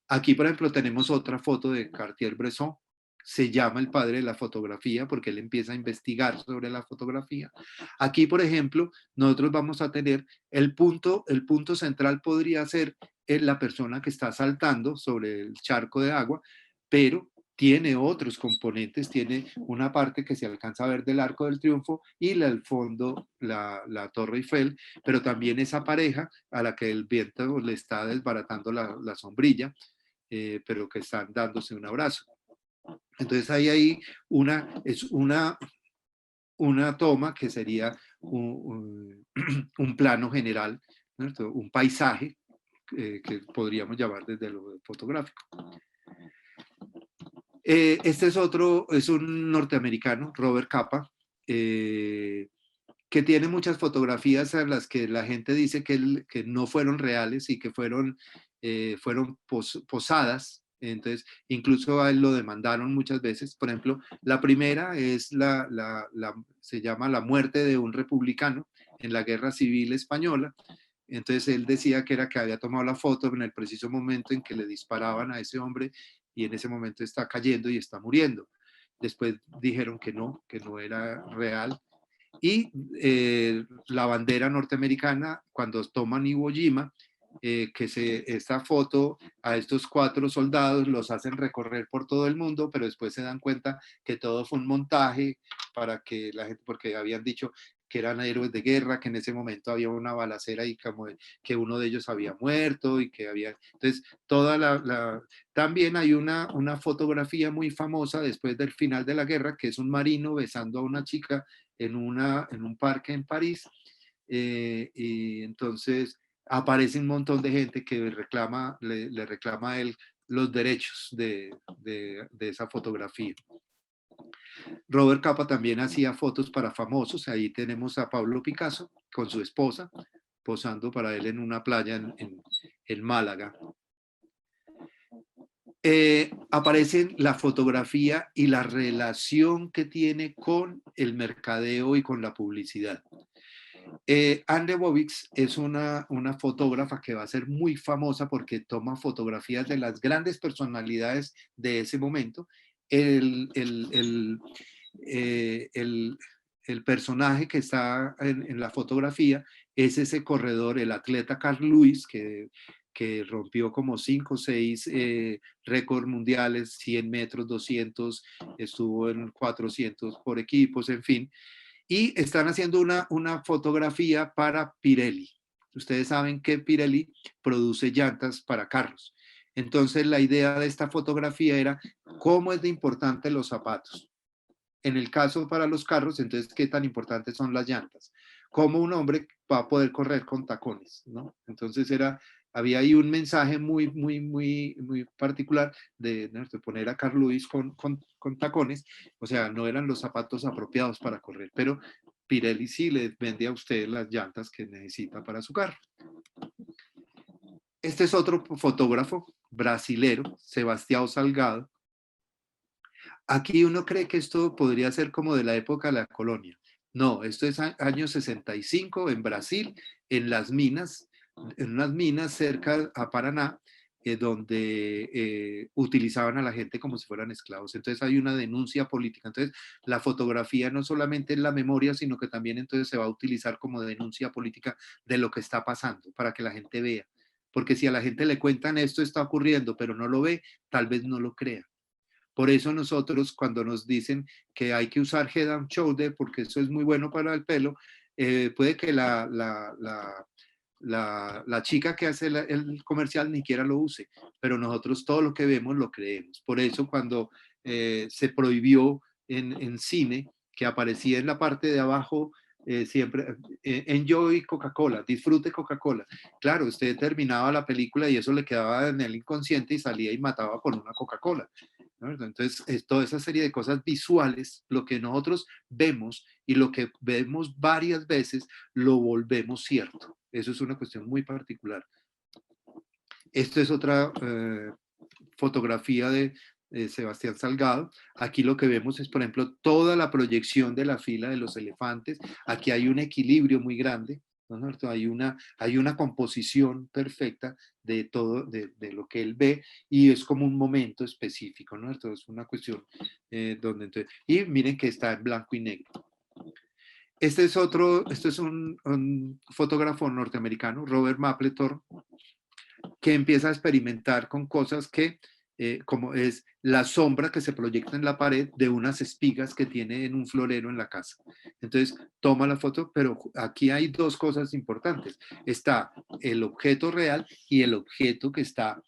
Aquí, por ejemplo, tenemos otra foto de Cartier-Bresson. Se llama el padre de la fotografía porque él empieza a investigar sobre la fotografía. Aquí, por ejemplo, nosotros vamos a tener el punto central podría ser la persona que está saltando sobre el charco de agua, pero tiene otros componentes, tiene una parte que se alcanza a ver del Arco del Triunfo y al fondo la Torre Eiffel, pero también esa pareja a la que el viento le está desbaratando la sombrilla, pero que están dándose un abrazo. Entonces hay una toma que sería un plano general, ¿no? Un paisaje que podríamos llamar desde lo fotográfico. Este es un norteamericano, Robert Capa, que tiene muchas fotografías a las que la gente dice que no fueron reales y que fueron posadas. Entonces, incluso a él lo demandaron muchas veces. Por ejemplo, la primera se llama La muerte de un republicano en la Guerra Civil Española. Entonces, él decía que era que había tomado la foto en el preciso momento en que le disparaban a ese hombre y en ese momento está cayendo y está muriendo. Después dijeron que no era real. Y la bandera norteamericana, cuando toman Iwo Jima, esta foto a estos 4 soldados los hacen recorrer por todo el mundo, pero después se dan cuenta que todo fue un montaje para que la gente, porque habían dicho que eran héroes de guerra, que en ese momento había una balacera y como que uno de ellos había muerto y que había... Entonces, también hay una fotografía muy famosa después del final de la guerra, que es un marino besando a una chica en un parque en París, y entonces aparece un montón de gente que le reclama a él los derechos de esa fotografía. Robert Capa también hacía fotos para famosos. Ahí tenemos a Pablo Picasso con su esposa posando para él en una playa en Málaga. Aparecen la fotografía y la relación que tiene con el mercadeo y con la publicidad. Anne Leibovitz es una fotógrafa que va a ser muy famosa porque toma fotografías de las grandes personalidades de ese momento. El, el, el, el personaje que está en la fotografía es ese corredor, el atleta Carl Lewis, que rompió como 5 o 6 récords mundiales, 100 metros, 200, estuvo en 400 por equipos, en fin. Y están haciendo una fotografía para Pirelli. Ustedes saben que Pirelli produce llantas para carros. Entonces la idea de esta fotografía era cómo es de importante los zapatos. En el caso para los carros, entonces, ¿qué tan importantes son las llantas? ¿Cómo un hombre va a poder correr con tacones? ¿No? Entonces había ahí un mensaje muy, muy, muy, muy particular de poner a Carl Lewis con tacones. O sea, no eran los zapatos apropiados para correr, pero Pirelli sí le vende a usted las llantas que necesita para su carro. Este es otro fotógrafo, brasilero, Sebastião Salgado. Aquí uno cree que esto podría ser como de la época de la colonia. No, esto es año 65 en Brasil, en las minas, en unas minas cerca a Paraná, donde utilizaban a la gente como si fueran esclavos. Entonces hay una denuncia política. Entonces la fotografía no solamente es la memoria, sino que también entonces se va a utilizar como denuncia política de lo que está pasando, para que la gente vea. Porque si a la gente le cuentan esto está ocurriendo, pero no lo ve, tal vez no lo crea. Por eso nosotros cuando nos dicen que hay que usar Head and Shoulder porque eso es muy bueno para el pelo, puede que la chica que hace el comercial ni siquiera lo use, pero nosotros todo lo que vemos lo creemos. Por eso cuando se prohibió en cine, que aparecía en la parte de abajo siempre, enjoy Coca-Cola, disfrute Coca-Cola. Claro, usted terminaba la película y eso le quedaba en el inconsciente y salía y mataba por una Coca-Cola, ¿no? Entonces, toda esa serie de cosas visuales, lo que nosotros vemos y lo que vemos varias veces, lo volvemos cierto. Eso es una cuestión muy particular. Esto es otra fotografía de Sebastián Salgado. Aquí lo que vemos es, por ejemplo, toda la proyección de la fila de los elefantes. Aquí hay un equilibrio muy grande, ¿no? Hay una composición perfecta de todo, de lo que él ve, y es como un momento específico, ¿no? Entonces es una cuestión donde entonces, y miren que está en blanco y negro. Este es un fotógrafo norteamericano, Robert Mapplethorpe, que empieza a experimentar con cosas que, como es la sombra que se proyecta en la pared de unas espigas que tiene en un florero en la casa. Entonces toma la foto, pero aquí hay dos cosas importantes. Está el objeto real y el objeto que está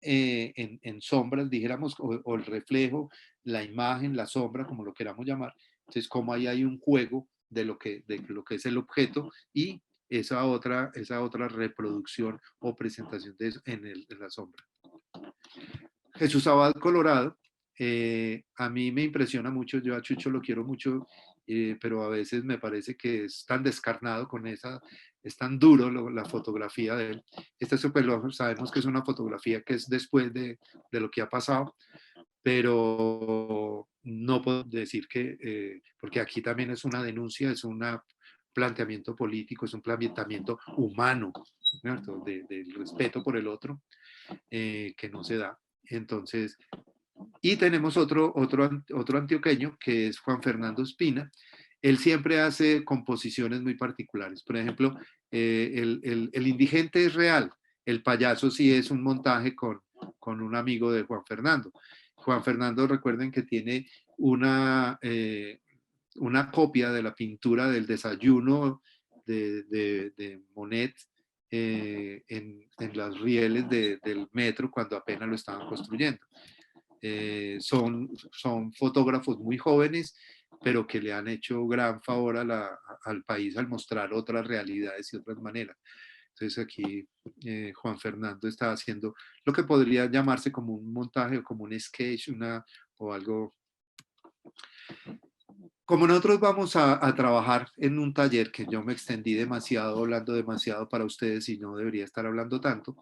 en sombras, dijéramos, o el reflejo, la imagen, la sombra, como lo queramos llamar. Entonces, como ahí hay un juego de lo que es el objeto y esa otra reproducción o presentación de eso en la sombra. Jesús Abad Colorado, a mí me impresiona mucho, yo a Chucho lo quiero mucho, pero a veces me parece que es tan descarnado con esa, es tan duro la fotografía de él. Este super, sabemos que es una fotografía que es después de lo que ha pasado, pero no puedo decir que, porque aquí también es una denuncia, es un planteamiento político, es un planteamiento humano, ¿cierto? Del respeto por el otro, que no se da. Entonces, y tenemos otro antioqueño que es Juan Fernando Espina. Él siempre hace composiciones muy particulares. Por ejemplo, el indigente es real, el payaso sí es un montaje con un amigo de Juan Fernando. Juan Fernando, recuerden que tiene una copia de la pintura del desayuno de Monet en las rieles del metro cuando apenas lo estaban construyendo. Son fotógrafos muy jóvenes, pero que le han hecho gran favor al país al mostrar otras realidades y otras maneras. Entonces aquí Juan Fernando está haciendo lo que podría llamarse como un montaje o como un sketch, o algo. Como nosotros vamos a trabajar en un taller, que yo me extendí demasiado, hablando demasiado para ustedes y no debería estar hablando tanto,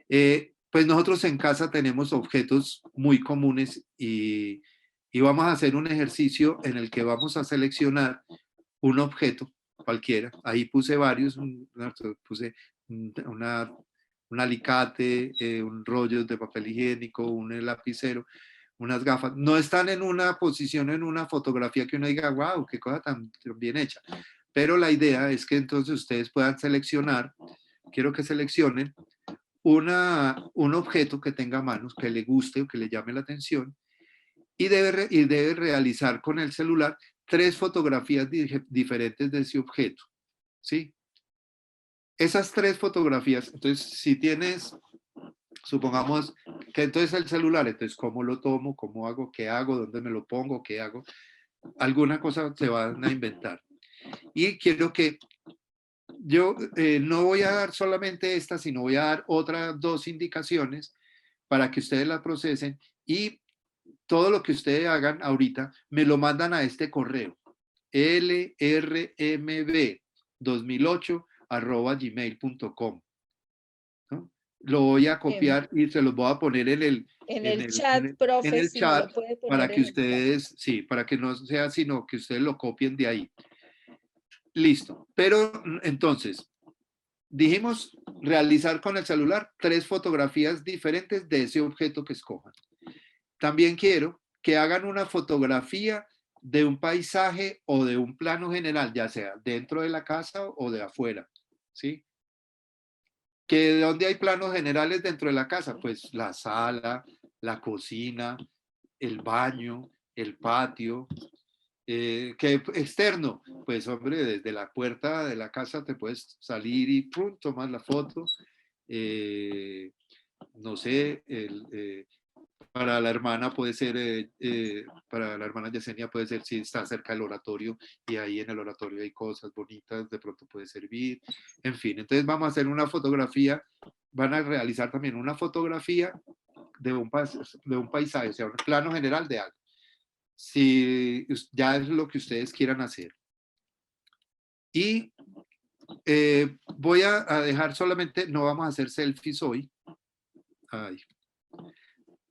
pues nosotros en casa tenemos objetos muy comunes y vamos a hacer un ejercicio en el que vamos a seleccionar un objeto cualquiera. Ahí puse varios, puse un alicate, un rollo de papel higiénico, un lapicero, unas gafas. No están en una posición, en una fotografía que uno diga, wow, qué cosa tan bien hecha. Pero la idea es que entonces ustedes puedan seleccionar, quiero que seleccionen un objeto que tenga manos, que le guste o que le llame la atención, y debe realizar con el celular 3 fotografías diferentes de ese objeto, ¿sí? Esas 3 fotografías, entonces, si tienes, supongamos que entonces el celular, entonces, ¿cómo lo tomo? ¿Cómo hago? ¿Qué hago? ¿Dónde me lo pongo? ¿Qué hago? Alguna cosa se van a inventar. Y quiero que yo no voy a dar solamente esta, sino voy a dar otras 2 indicaciones para que ustedes la procesen y todo lo que ustedes hagan ahorita me lo mandan a este correo lrmb2008@gmail.com, ¿no? Lo voy a Em, copiar y se los voy a poner En en el el, en chat, el, en profe, el si me chat lo puede para poner que en el chat. ustedes, sí, para que no sea sino que ustedes lo copien de ahí. Listo. Pero entonces, dijimos realizar con el celular 3 fotografías diferentes de ese objeto que escojan. También quiero que hagan una fotografía de un paisaje o de un plano general, ya sea dentro de la casa o de afuera, ¿sí? ¿Que de dónde hay planos generales dentro de la casa? Pues la sala, la cocina, el baño, el patio. ¿Qué externo? Pues hombre, desde la puerta de la casa te puedes salir y ¡pum! Tomas la foto. Eh, no sé, para la hermana puede ser, para la hermana Yesenia puede ser si está cerca del oratorio y ahí en el oratorio hay cosas bonitas, de pronto puede servir, en fin. Entonces vamos a hacer una fotografía, van a realizar también una fotografía de un paisaje, o sea, un plano general de algo. Si ya es lo que ustedes quieran hacer. Y voy a dejar solamente, no vamos a hacer selfies hoy. Ay,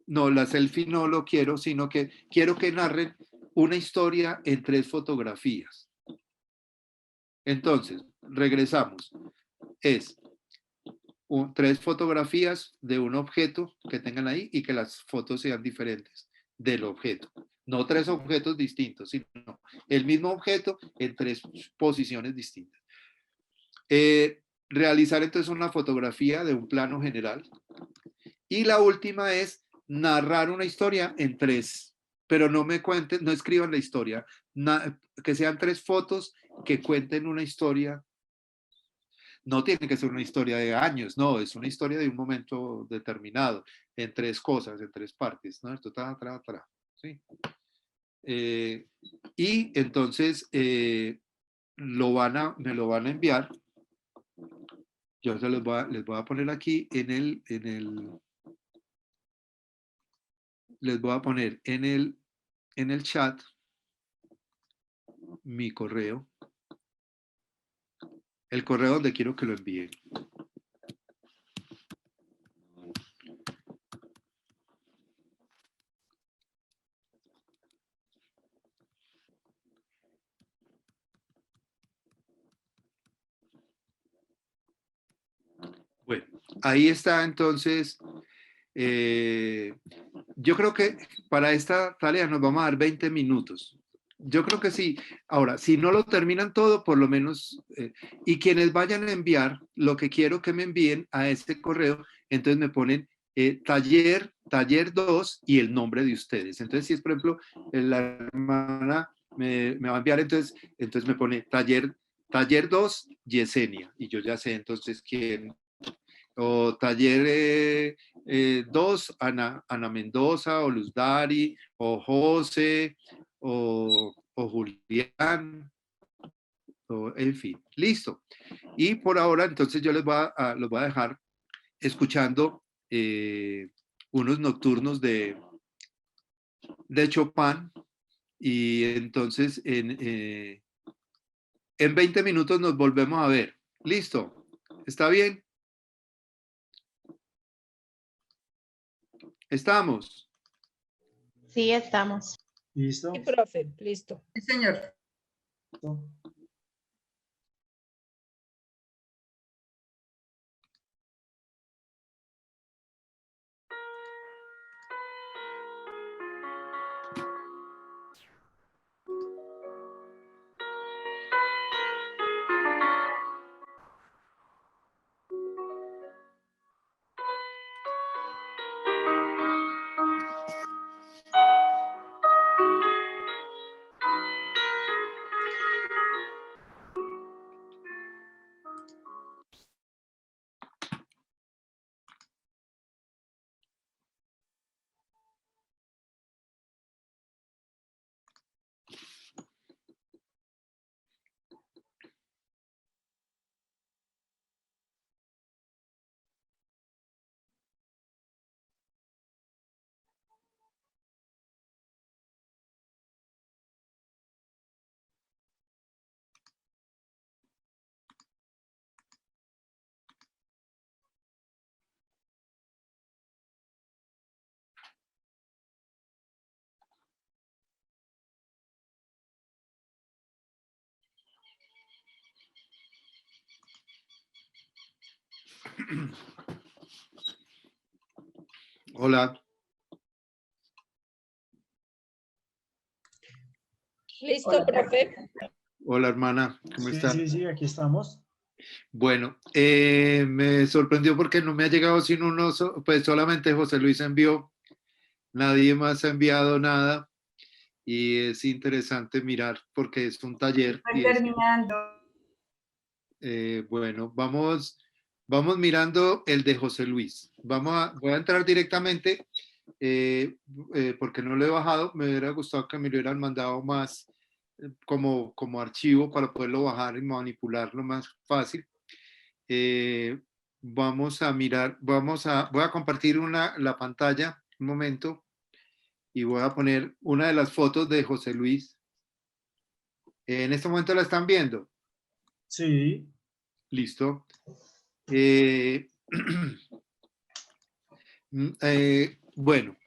no, la selfie no lo quiero, sino que quiero que narren una historia en 3 fotografías. Entonces, regresamos. Es 3 fotografías de un objeto que tengan ahí y que las fotos sean diferentes del objeto. No 3 objetos distintos, sino el mismo objeto en 3 posiciones distintas. Realizar entonces una fotografía de un plano general. Y la última es narrar una historia en 3, pero no me cuenten, no escriban la historia, que sean 3 fotos que cuenten una historia. No tiene que ser una historia de años, no, es una historia de un momento determinado, en 3 cosas, en 3 partes, ¿no? Esto ¿sí? Y entonces me lo van a enviar. Yo se les voy a poner aquí les voy a poner en el chat mi correo, el correo donde quiero que lo envíen. Bueno, ahí está entonces. Yo creo que para esta tarea nos vamos a dar 20 minutos. Yo creo que sí. Ahora, si no lo terminan todo, por lo menos, y quienes vayan a enviar, lo que quiero que me envíen a este correo, entonces me ponen taller 2 y el nombre de ustedes. Entonces, si es, por ejemplo, la hermana me va a enviar, entonces me pone taller 2, Yesenia, y yo ya sé entonces quién, o taller 2, Ana Mendoza, o Luz Dari, o José, o Julián, o, en fin, listo. Y por ahora, entonces yo los voy a dejar escuchando unos nocturnos de Chopin, y entonces en 20 minutos nos volvemos a ver. ¿Listo? ¿Está bien? ¿Estamos? Sí, estamos. ¿Listo? Sí, profe, listo. Sí, señor. ¿Listo? Hola. Listo, Hola. profe. Hola, hermana. ¿Cómo está? Sí, aquí estamos. Bueno, me sorprendió porque no me ha llegado sino uno, pues solamente José Luis envió, nadie más ha enviado nada y es interesante mirar porque es un taller. Estoy terminando. Bueno, vamos mirando el de José Luis. Voy a entrar directamente porque no lo he bajado. Me hubiera gustado que me lo hubieran mandado más como archivo para poderlo bajar y manipularlo más fácil. Vamos a mirar, voy a compartir la pantalla un momento y voy a poner una de las fotos de José Luis. En este momento la están viendo. Sí. Listo. Bueno,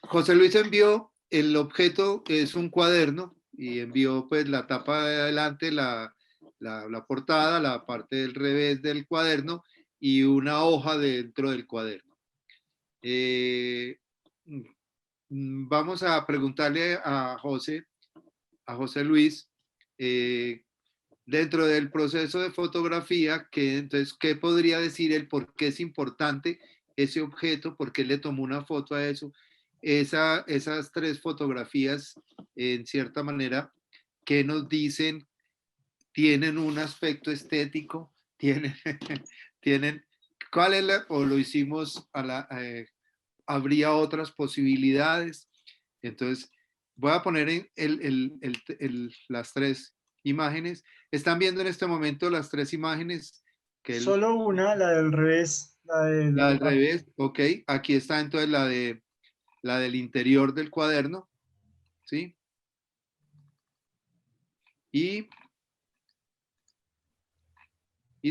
José Luis envió el objeto, es un cuaderno, y envió pues la tapa de adelante, la portada, la parte del revés del cuaderno y una hoja dentro del cuaderno. Vamos a preguntarle a José Luis, dentro del proceso de fotografía, entonces, ¿qué podría decir él? ¿Por qué es importante ese objeto? ¿Por qué le tomó una foto a eso? Esas tres fotografías, en cierta manera, ¿qué nos dicen? ¿Tienen un aspecto estético? ¿Tienen, tienen cuál es o lo hicimos habría otras posibilidades? Entonces, voy a poner las tres imágenes. ¿Están viendo en este momento las tres imágenes? Solo una, la del revés. La del revés, ok. Aquí está entonces la del interior del cuaderno, ¿sí? Y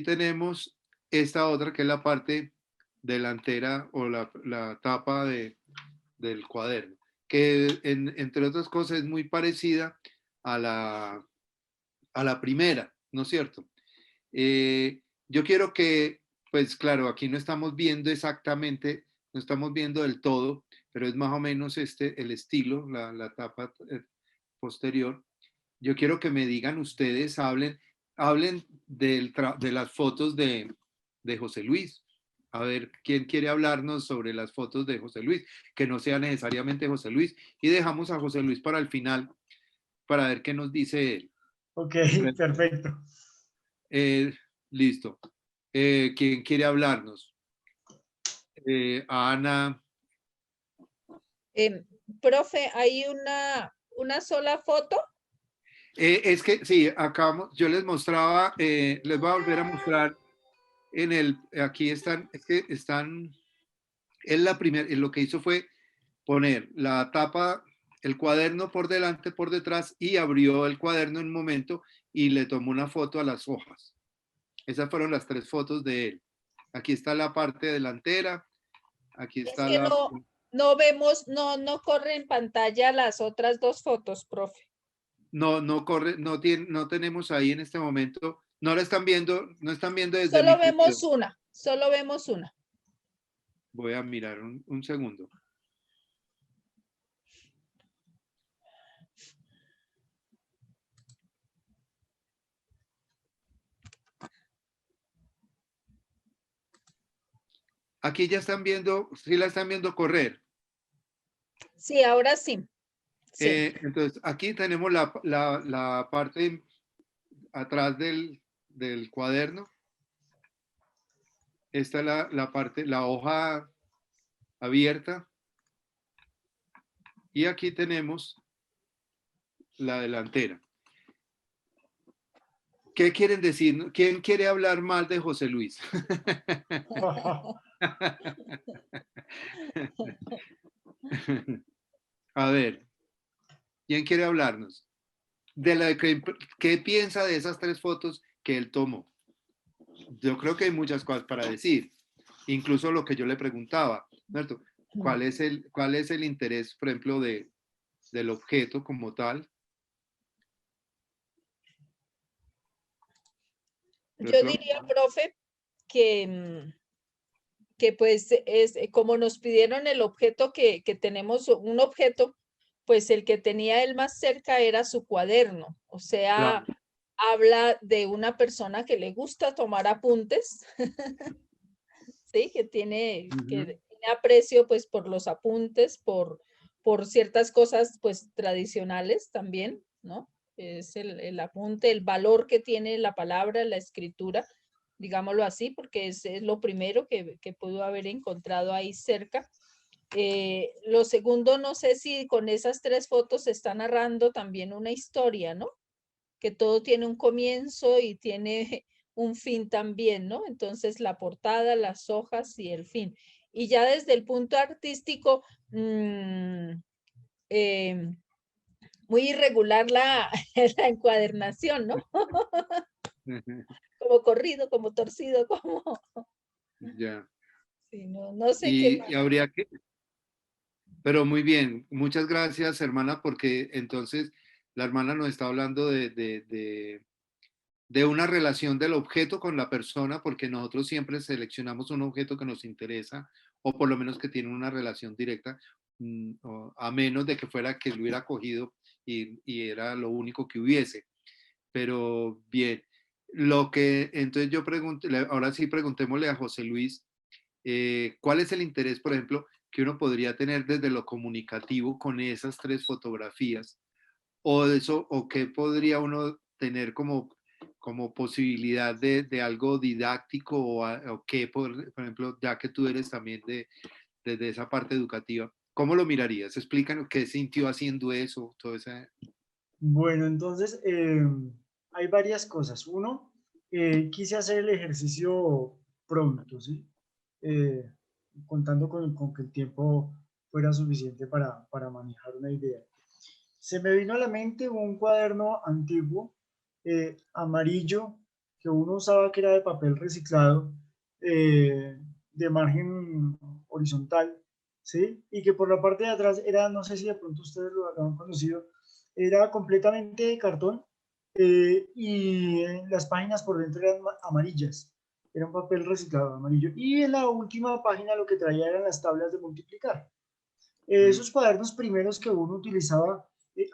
tenemos esta otra que es la parte delantera o la tapa del cuaderno, que entre otras cosas es muy parecida a la primera, ¿no es cierto? Yo quiero que, pues claro, aquí no estamos viendo exactamente, no estamos viendo del todo, pero es más o menos el estilo, la tapa posterior. Yo quiero que me digan ustedes, hablen de las fotos de José Luis. A ver, ¿quién quiere hablarnos sobre las fotos de José Luis? Que no sea necesariamente José Luis. Y dejamos a José Luis para el final, para ver qué nos dice él. Ok, perfecto. Listo. ¿Quién quiere hablarnos? Ana. Profe, ¿hay una sola foto? Es que sí, yo les mostraba, les voy a volver a mostrar aquí están, es que están, lo que hizo fue poner la tapa, el cuaderno por delante, por detrás, y abrió el cuaderno en un momento y le tomó una foto a las hojas. Esas fueron las tres fotos de él. Aquí está la parte delantera, aquí Es está que no vemos, no corre en pantalla las otras dos fotos, profe. No corre, no tenemos ahí en este momento, no la están viendo, no están viendo desde Solo mi vemos perfil. una, solo vemos una. Voy a mirar un segundo. Aquí ya están viendo, sí la están viendo correr. Sí, ahora sí. Sí. Entonces, aquí tenemos la parte atrás del cuaderno. Esta es la parte, la hoja abierta. Y aquí tenemos la delantera. ¿Qué quieren decir? ¿Quién quiere hablar mal de José Luis? A ver, ¿quién quiere hablarnos? ¿Qué piensa de esas tres fotos que él tomó? Yo creo que hay muchas cosas para decir, incluso lo que yo le preguntaba, ¿cierto? ¿Cuál es el interés, por ejemplo, del objeto como tal? Yo diría, profe, que que pues es como nos pidieron el objeto que tenemos, un objeto, pues el que tenía él más cerca era su cuaderno, o sea, Claro. habla de una persona que le gusta tomar apuntes, ¿sí? Que tiene aprecio pues por los apuntes, por ciertas cosas pues tradicionales también, ¿no? Es el apunte, el valor que tiene la palabra, la escritura, digámoslo así, porque es lo primero que pudo haber encontrado ahí cerca. Lo segundo, no sé si con esas tres fotos se está narrando también una historia, ¿no? Que todo tiene un comienzo y tiene un fin también, ¿no? Entonces la portada, las hojas y el fin. Y ya desde el punto artístico, eh, muy irregular la, la encuadernación, ¿no? Como corrido, como torcido, como... Ya. Sí, no, no sé qué Y habría que, pero muy bien, muchas gracias, hermana, porque entonces la hermana nos está hablando de una relación del objeto con la persona, porque nosotros siempre seleccionamos un objeto que nos interesa, o por lo menos que tiene una relación directa, a menos de que fuera que lo hubiera cogido y era lo único que hubiese. Pero bien, lo que entonces yo pregunto, ahora sí preguntémosle a José Luis, ¿cuál es el interés, por ejemplo, que uno podría tener desde lo comunicativo con esas tres fotografías? O eso, o qué podría uno tener como posibilidad de algo didáctico o qué, por ejemplo, ya que tú eres también desde esa parte educativa, ¿cómo lo mirarías? Explícanos qué sintió haciendo eso, todo esa... Bueno, entonces hay varias cosas. Uno, quise hacer el ejercicio pronto, ¿sí? Eh, contando con que el tiempo fuera suficiente para manejar una idea. Se me vino a la mente un cuaderno antiguo, amarillo, que uno usaba que era de papel reciclado, de margen horizontal, ¿sí? Y que por la parte de atrás era, no sé si de pronto ustedes lo habrán conocido, era completamente de cartón y las páginas por dentro eran amarillas, era un papel reciclado amarillo. Y en la última página lo que traía eran las tablas de multiplicar. Mm, Esos cuadernos primeros que uno utilizaba,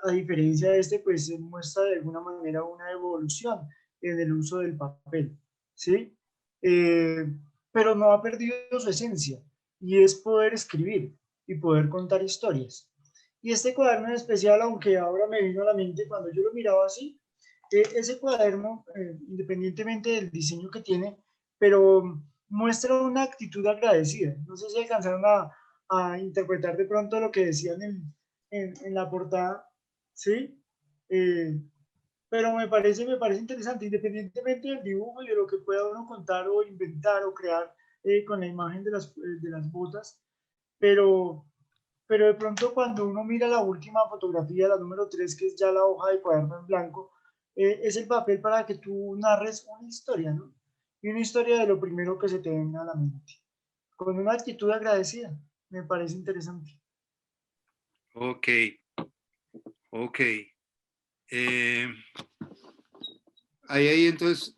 a diferencia de este, pues muestra de alguna manera una evolución en el uso del papel, ¿sí? Eh, pero no ha perdido su esencia y es poder escribir y poder contar historias. Y este cuaderno en especial, aunque ahora me vino a la mente cuando yo lo miraba así, ese cuaderno, independientemente del diseño que tiene, pero muestra una actitud agradecida. No sé si alcanzaron a interpretar de pronto lo que decían en la portada, ¿sí? Eh, pero me parece interesante, independientemente del dibujo y de lo que pueda uno contar o inventar o crear con la imagen de las botas, pero, pero de pronto cuando uno mira la última fotografía, la número 3 que es ya la hoja de cuaderno en blanco, es el papel para que tú narres una historia, ¿no? Y una historia de lo primero que se te venga a la mente, con una actitud agradecida. Me parece interesante. ok, ok. Eh, hay entonces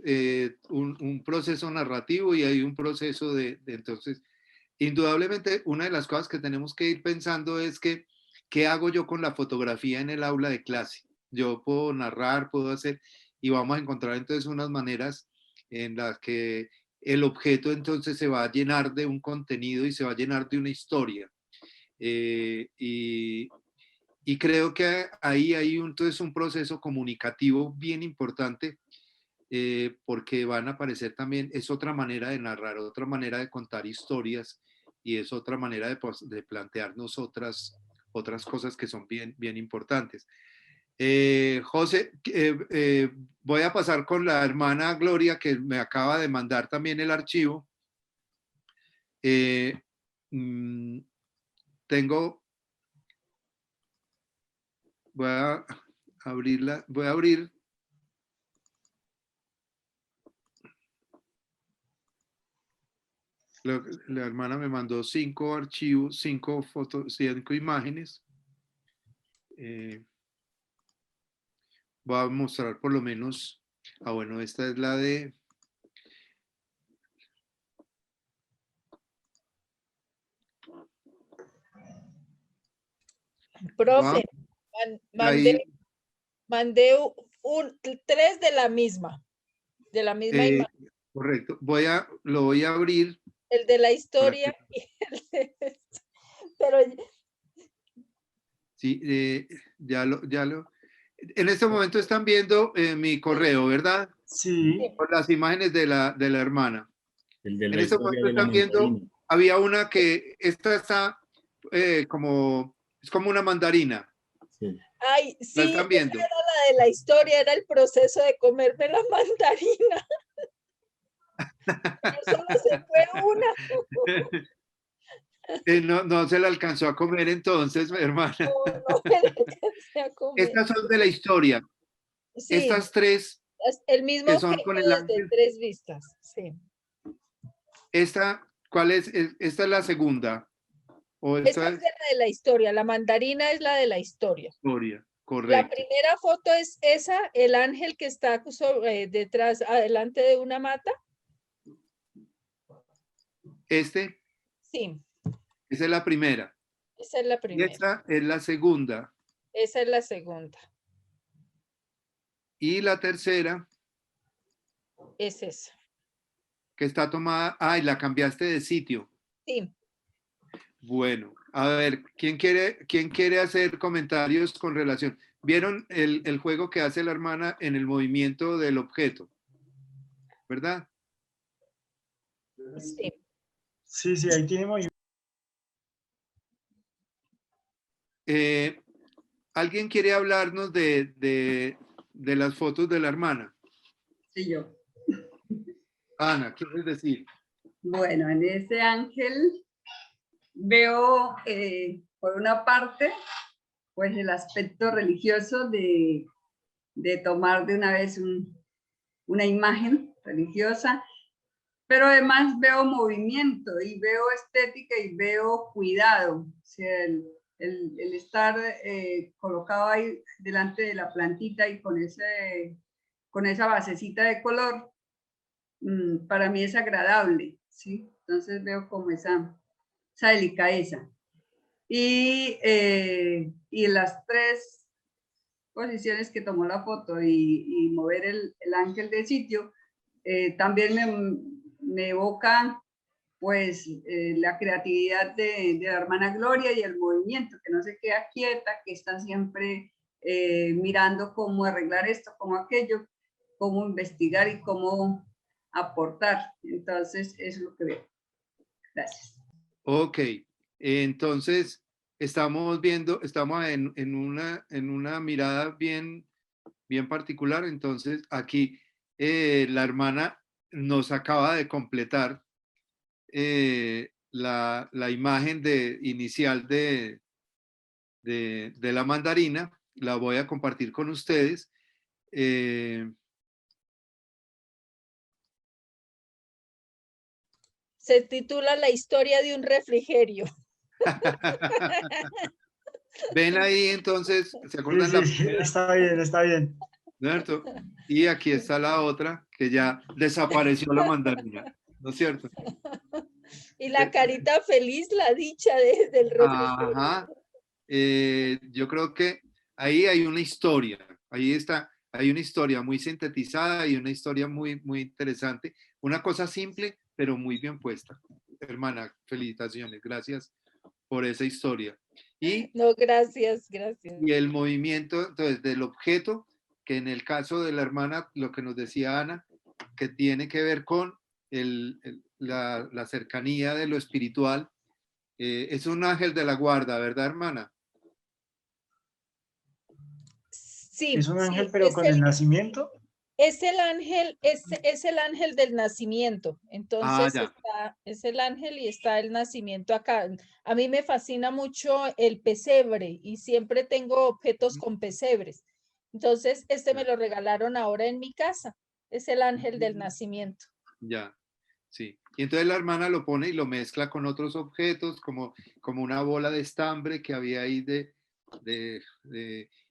un proceso narrativo y hay un proceso entonces, indudablemente una de las cosas que tenemos que ir pensando es que, ¿qué hago yo con la fotografía en el aula de clase? Yo puedo narrar, puedo hacer, y vamos a encontrar entonces unas maneras en las que el objeto entonces se va a llenar de un contenido y se va a llenar de una historia. Eh, y, y creo que ahí hay entonces un proceso comunicativo bien importante porque van a aparecer también, es otra manera de narrar, otra manera de contar historias y es otra manera de plantearnos otras cosas que son bien, bien importantes. José, voy a pasar con la hermana Gloria que me acaba de mandar también el archivo. Eh, mm, tengo, voy a abrirla, voy a abrir. La hermana me mandó 5 archivos, 5 fotos, 5 imágenes. Voy a mostrar por lo menos, bueno, esta es la de, Profe, Vamos, mandé, ahí, mandé 3 de la misma eh, imagen. correcto. Lo voy a abrir El de la para que, historia y el de... Pero sí, en este momento están viendo mi correo, ¿verdad? Sí, Con las imágenes de la hermana. El de En la este historia momento de la están viendo, mandarina. había una que, esta está es como una mandarina. Sí. ay, ¿La sí, están esa viendo? era la de la historia, era el proceso de comerme la mandarina. Pero solo se fue una. No, no se la alcanzó a comer entonces, hermana. No, no me la alcancé a comer. Estas son de la historia. Sí, Estas tres es el mismo que son objeto con el desde ángel. 3 vistas. Sí. Esta, ¿cuál es? Esta es la segunda. O Esta esta es es de la de la historia. La mandarina es la de la historia. historia. La Correcto. primera foto es esa, el ángel que está detrás, adelante de una mata. Este, Sí, esa es la primera. esa es la Y primera. esta es la segunda. Esa es la segunda. Y la tercera, Es esa. que está tomada. Ay, la cambiaste de sitio. Sí. Bueno, a ver, quién quiere hacer comentarios con relación? ¿Vieron el juego que hace la hermana en el movimiento del objeto? ¿Verdad? Sí. sí, ahí tiene movimiento. ¿Alguien quiere hablarnos de las fotos de la hermana? Sí, yo. Ana, ¿quieres decir? Bueno, en ese ángel veo, por una parte, pues el aspecto religioso de tomar de una vez una imagen religiosa, pero además veo movimiento y veo estética y veo cuidado. O sea, el estar colocado ahí delante de la plantita y con esa basecita de color, para mí es agradable, ¿sí? Entonces veo como esa delicadeza. Y las 3 posiciones que tomó la foto y mover el ángel de sitio, también me evoca pues la creatividad de la hermana Gloria y el movimiento, que no se queda quieta, que está siempre mirando cómo arreglar esto, cómo aquello, cómo investigar y cómo aportar. Entonces, eso es lo que veo. Gracias. Ok, entonces estamos en una mirada bien particular. Entonces aquí la hermana nos acaba de completar la imagen inicial de la mandarina. La voy a compartir con ustedes. Se titula La historia de un refrigerio. Ven ahí entonces, ¿se Sí, acuerdan la sí, primera? está bien, está bien. ¿Cierto? Y aquí está la otra, que ya desapareció la mandarina, ¿no es cierto? Y la carita feliz, la dicha del refrigerio. Ajá. Yo creo que ahí hay una historia, ahí está, hay una historia muy sintetizada y una historia muy interesante. Una cosa simple, pero muy bien puesta. Hermana, felicitaciones, gracias por esa historia. No, gracias, gracias. Y el movimiento, entonces, del objeto, que en el caso de la hermana, lo que nos decía Ana, que tiene que ver con la cercanía de lo espiritual. Es un ángel de la guarda, ¿verdad, hermana? Es Sí, un ángel, sí, pero con el nacimiento. es el ángel, es el ángel del nacimiento. Ah, Entonces ya. es el ángel y está el nacimiento acá. A mí me fascina mucho el pesebre y siempre tengo objetos con pesebres. Entonces, este me lo regalaron ahora en mi casa. Es el ángel del nacimiento. Ya, sí. Y entonces la hermana lo pone y lo mezcla con otros objetos, como una bola de estambre que había ahí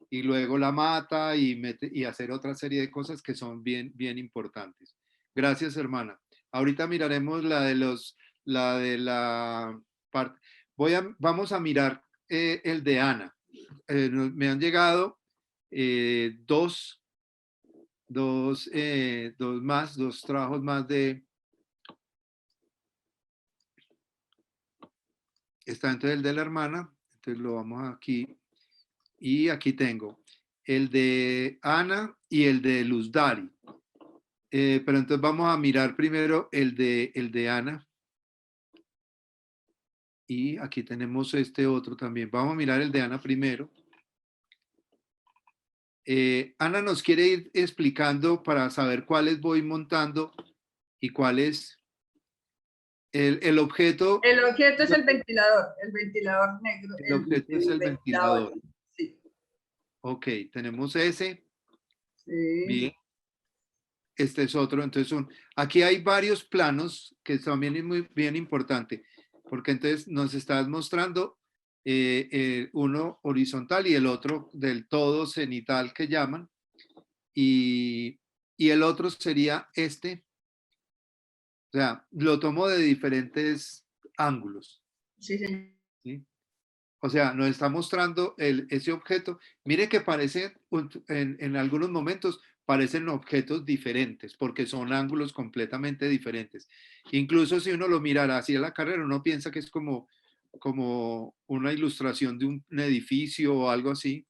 y luego la mata y hacer otra serie de cosas que son bien importantes. Gracias, hermana. Ahorita miraremos la de la parte. Vamos a mirar el de Ana. me han llegado dos trabajos más de... Está entonces el de la hermana, entonces lo vamos aquí. Y aquí tengo el de Ana y el de Luz Dari. Pero entonces vamos a mirar primero el de Ana. Y aquí tenemos este otro también. Vamos a mirar el de Ana primero. Ana nos quiere ir explicando para saber cuáles voy montando y cuáles el objeto. El objeto es el ventilador negro. El objeto es el ventilador. Sí. Ok, tenemos ese. Sí. Bien. Este es otro. Entonces, aquí hay varios planos que también es muy bien importante, porque entonces nos estás mostrando uno horizontal y el otro del todo cenital que llaman, y el otro sería este. O sea, lo tomo de diferentes ángulos. Sí, señor. ¿Sí? O sea, nos está mostrando ese objeto. Mire que parece, en algunos momentos, parecen objetos diferentes, porque son ángulos completamente diferentes. Incluso si uno lo mirara así a la carrera, uno piensa que es como una ilustración de un edificio o algo así.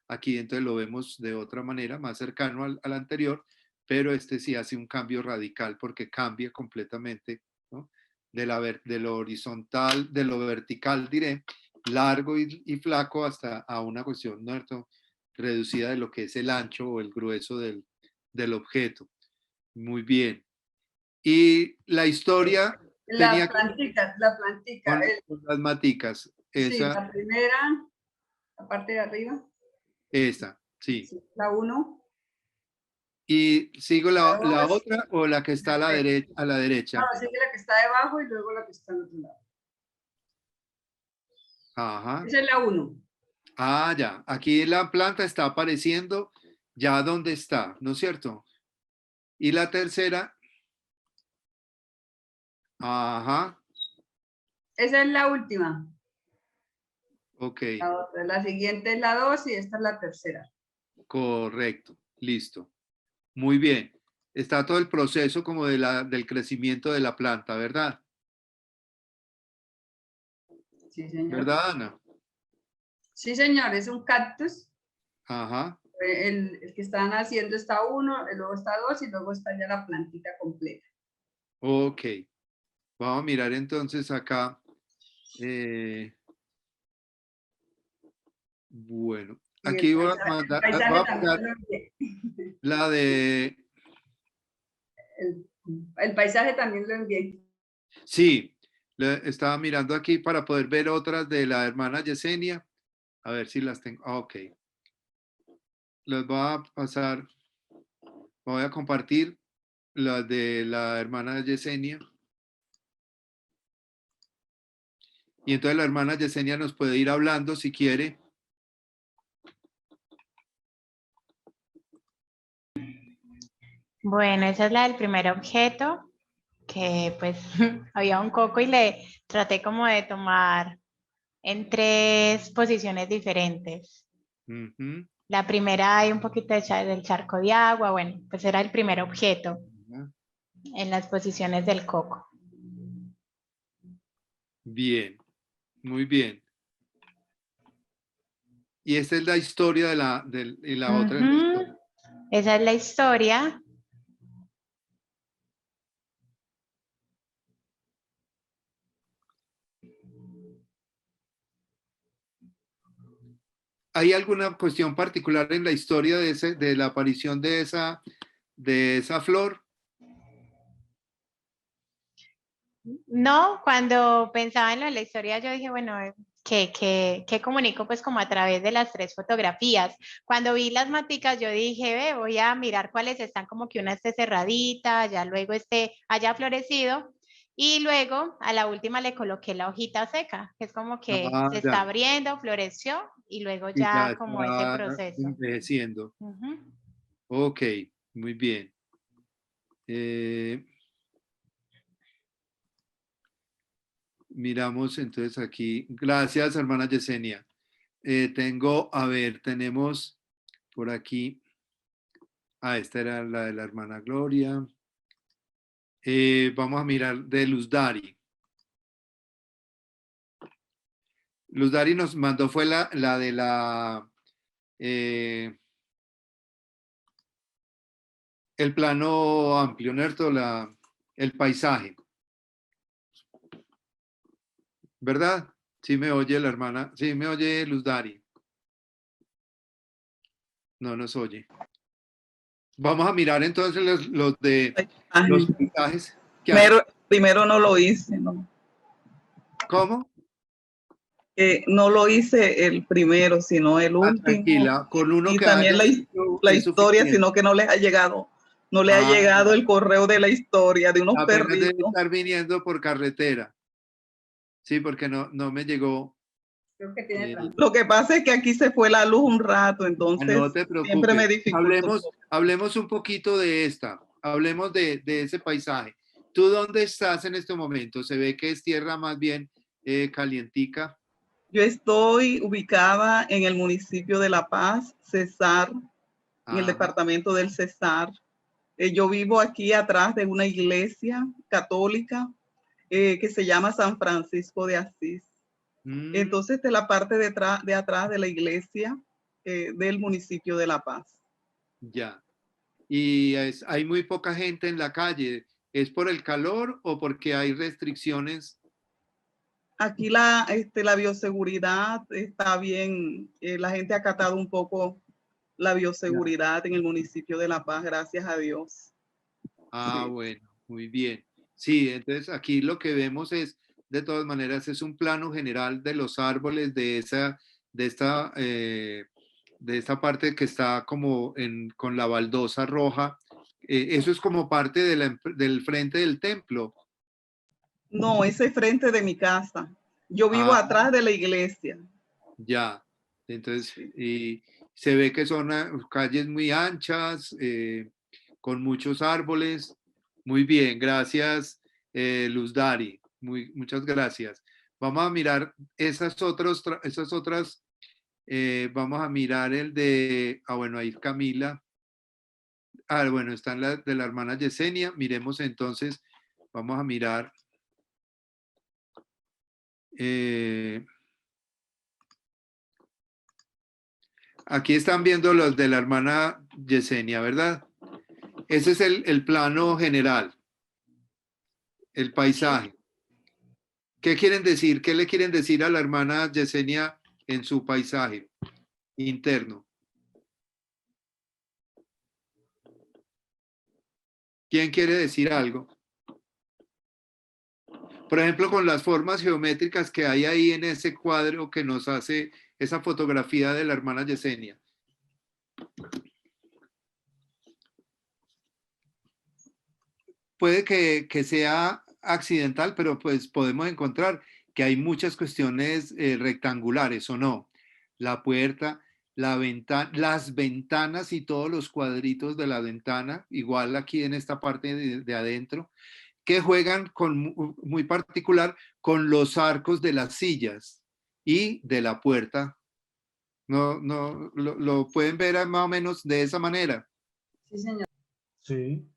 Aquí entonces lo vemos de otra manera, más cercano al anterior, pero este sí hace un cambio radical porque cambia completamente, ¿no? De lo horizontal, de lo vertical, diré, largo y flaco hasta a una cuestión, ¿no?, reducida de lo que es el ancho o el grueso del objeto. Muy bien. Y la historia La tenía que plantica, con las maticas. sí, Esa, la primera, la parte de arriba, esa, sí. sí, la 1, Y sigo la la 2, otra o la que está a la perfecto. derecha, a la No, derecha. sigue la que está debajo y luego la que está al otro lado. Ajá. Esa es la 1. Ah, ya. Aquí la planta está apareciendo ya donde está, ¿no es cierto? Y la tercera, ajá, Esa es la última. ok, La siguiente es la 2 y esta es la tercera. correcto, listo. Muy bien. Está todo el proceso como del crecimiento de la planta, ¿verdad? Sí, señor. ¿Verdad, Ana? Sí, señor, es un cactus. Ajá. El que están haciendo está 1, luego está 2 y luego está ya la plantita completa. Ok. Vamos a mirar entonces acá. Bueno, Y aquí voy a el mandar, voy paisaje a también pegar lo envié. la de... El, el paisaje también lo envié. Sí, estaba mirando aquí para poder ver otras de la hermana Yesenia. A ver si las tengo. Ok. Las voy a pasar. Voy a compartir las de la hermana Yesenia. Y entonces la hermana Yesenia nos puede ir hablando si quiere. Bueno, esa es la del primer objeto, que pues había un coco y le traté como de tomar en 3 posiciones diferentes. Ujú. La primera hay un poquito del charco de agua, bueno, pues era el primer objeto en las posiciones del coco. Bien, muy bien. Y esta es la historia y la otra es la historia. Esa es la historia. ¿Hay alguna cuestión particular en la historia de la aparición de esa flor? No, cuando pensaba en lo de la historia, yo dije, bueno, ¿qué comunico? Pues como a través de las 3 fotografías. Cuando vi las maticas, yo dije, ve, voy a mirar cuáles están, como que una esté cerradita, ya luego haya florecido. Y luego a la última le coloqué la hojita seca, que es como que Ah, se está ya. abriendo, floreció y luego Y ya ya como ese está proceso. envejeciendo. Ujú. Ok, muy bien. Eh, miramos entonces aquí. Gracias, hermana Yesenia. Tengo, a ver, tenemos por aquí, esta era la de la hermana Gloria. Vamos a mirar de Luz Dari. Luz Dari nos mandó fue la de la, el plano amplio, ¿cierto? El paisaje. ¿Verdad? Sí me oye la hermana, sí me oye Luz Dari. No nos oye. Vamos a mirar entonces los de los paisajes que hay. Primero no lo hice, ¿no? ¿Cómo? No lo hice el primero, sino el último. Tranquila, con uno y que también haya la historia, sino que no les ha llegado. No le ha llegado el correo de la historia de unos apenas perritos. debe estar viniendo por carretera. Sí, porque no me llegó. Creo que tiene Lo que pasa es que aquí se fue la luz un rato, entonces no te siempre me preocupes. dificulta. Hablemos un poquito de esta. Hablemos de ese paisaje. ¿Tú dónde estás en este momento? Se ve que es tierra más bien calientica. Yo estoy ubicada en el municipio de La Paz, Cesar, en el departamento del Cesar. Yo vivo aquí atrás de una iglesia católica que se llama San Francisco de Asís. Entonces, de la parte de atrás de la iglesia del municipio de La Paz. Ya. Y hay muy poca gente en la calle. ¿Es por el calor o porque hay restricciones? Aquí la bioseguridad está bien. La gente ha acatado un poco la bioseguridad en el municipio de La Paz, gracias a Dios. Sí. Bueno, muy bien. Sí, entonces aquí lo que vemos es, de todas maneras, es un plano general de los árboles de esta parte que está como con la baldosa roja. Eso es como parte del frente del templo. No, ese es frente de mi casa. Yo vivo atrás de la iglesia. Ya, entonces, y se ve que son calles muy anchas, con muchos árboles. Muy bien, gracias, Luz Dari. Muchas gracias. Vamos a mirar esas otras, vamos a mirar el de, bueno, ahí Camila. Bueno, está en la de la hermana Yesenia. Miremos entonces, vamos a mirar. Aquí están viendo los de la hermana Yesenia, ¿verdad? Ese es el plano general, el paisaje. ¿Qué quieren decir? ¿Qué le quieren decir a la hermana Yesenia en su paisaje interno? ¿Quién quiere decir algo? Por ejemplo, con las formas geométricas que hay ahí en ese cuadro que nos hace esa fotografía de la hermana Yesenia. Puede que sea accidental, pero pues podemos encontrar que hay muchas cuestiones rectangulares, ¿o no? La puerta, la ventana, las ventanas y todos los cuadritos de la ventana, igual aquí en esta parte de adentro, que juegan muy particular con los arcos de las sillas y de la puerta. No, lo pueden ver más o menos de esa manera. Sí, señor. Sí.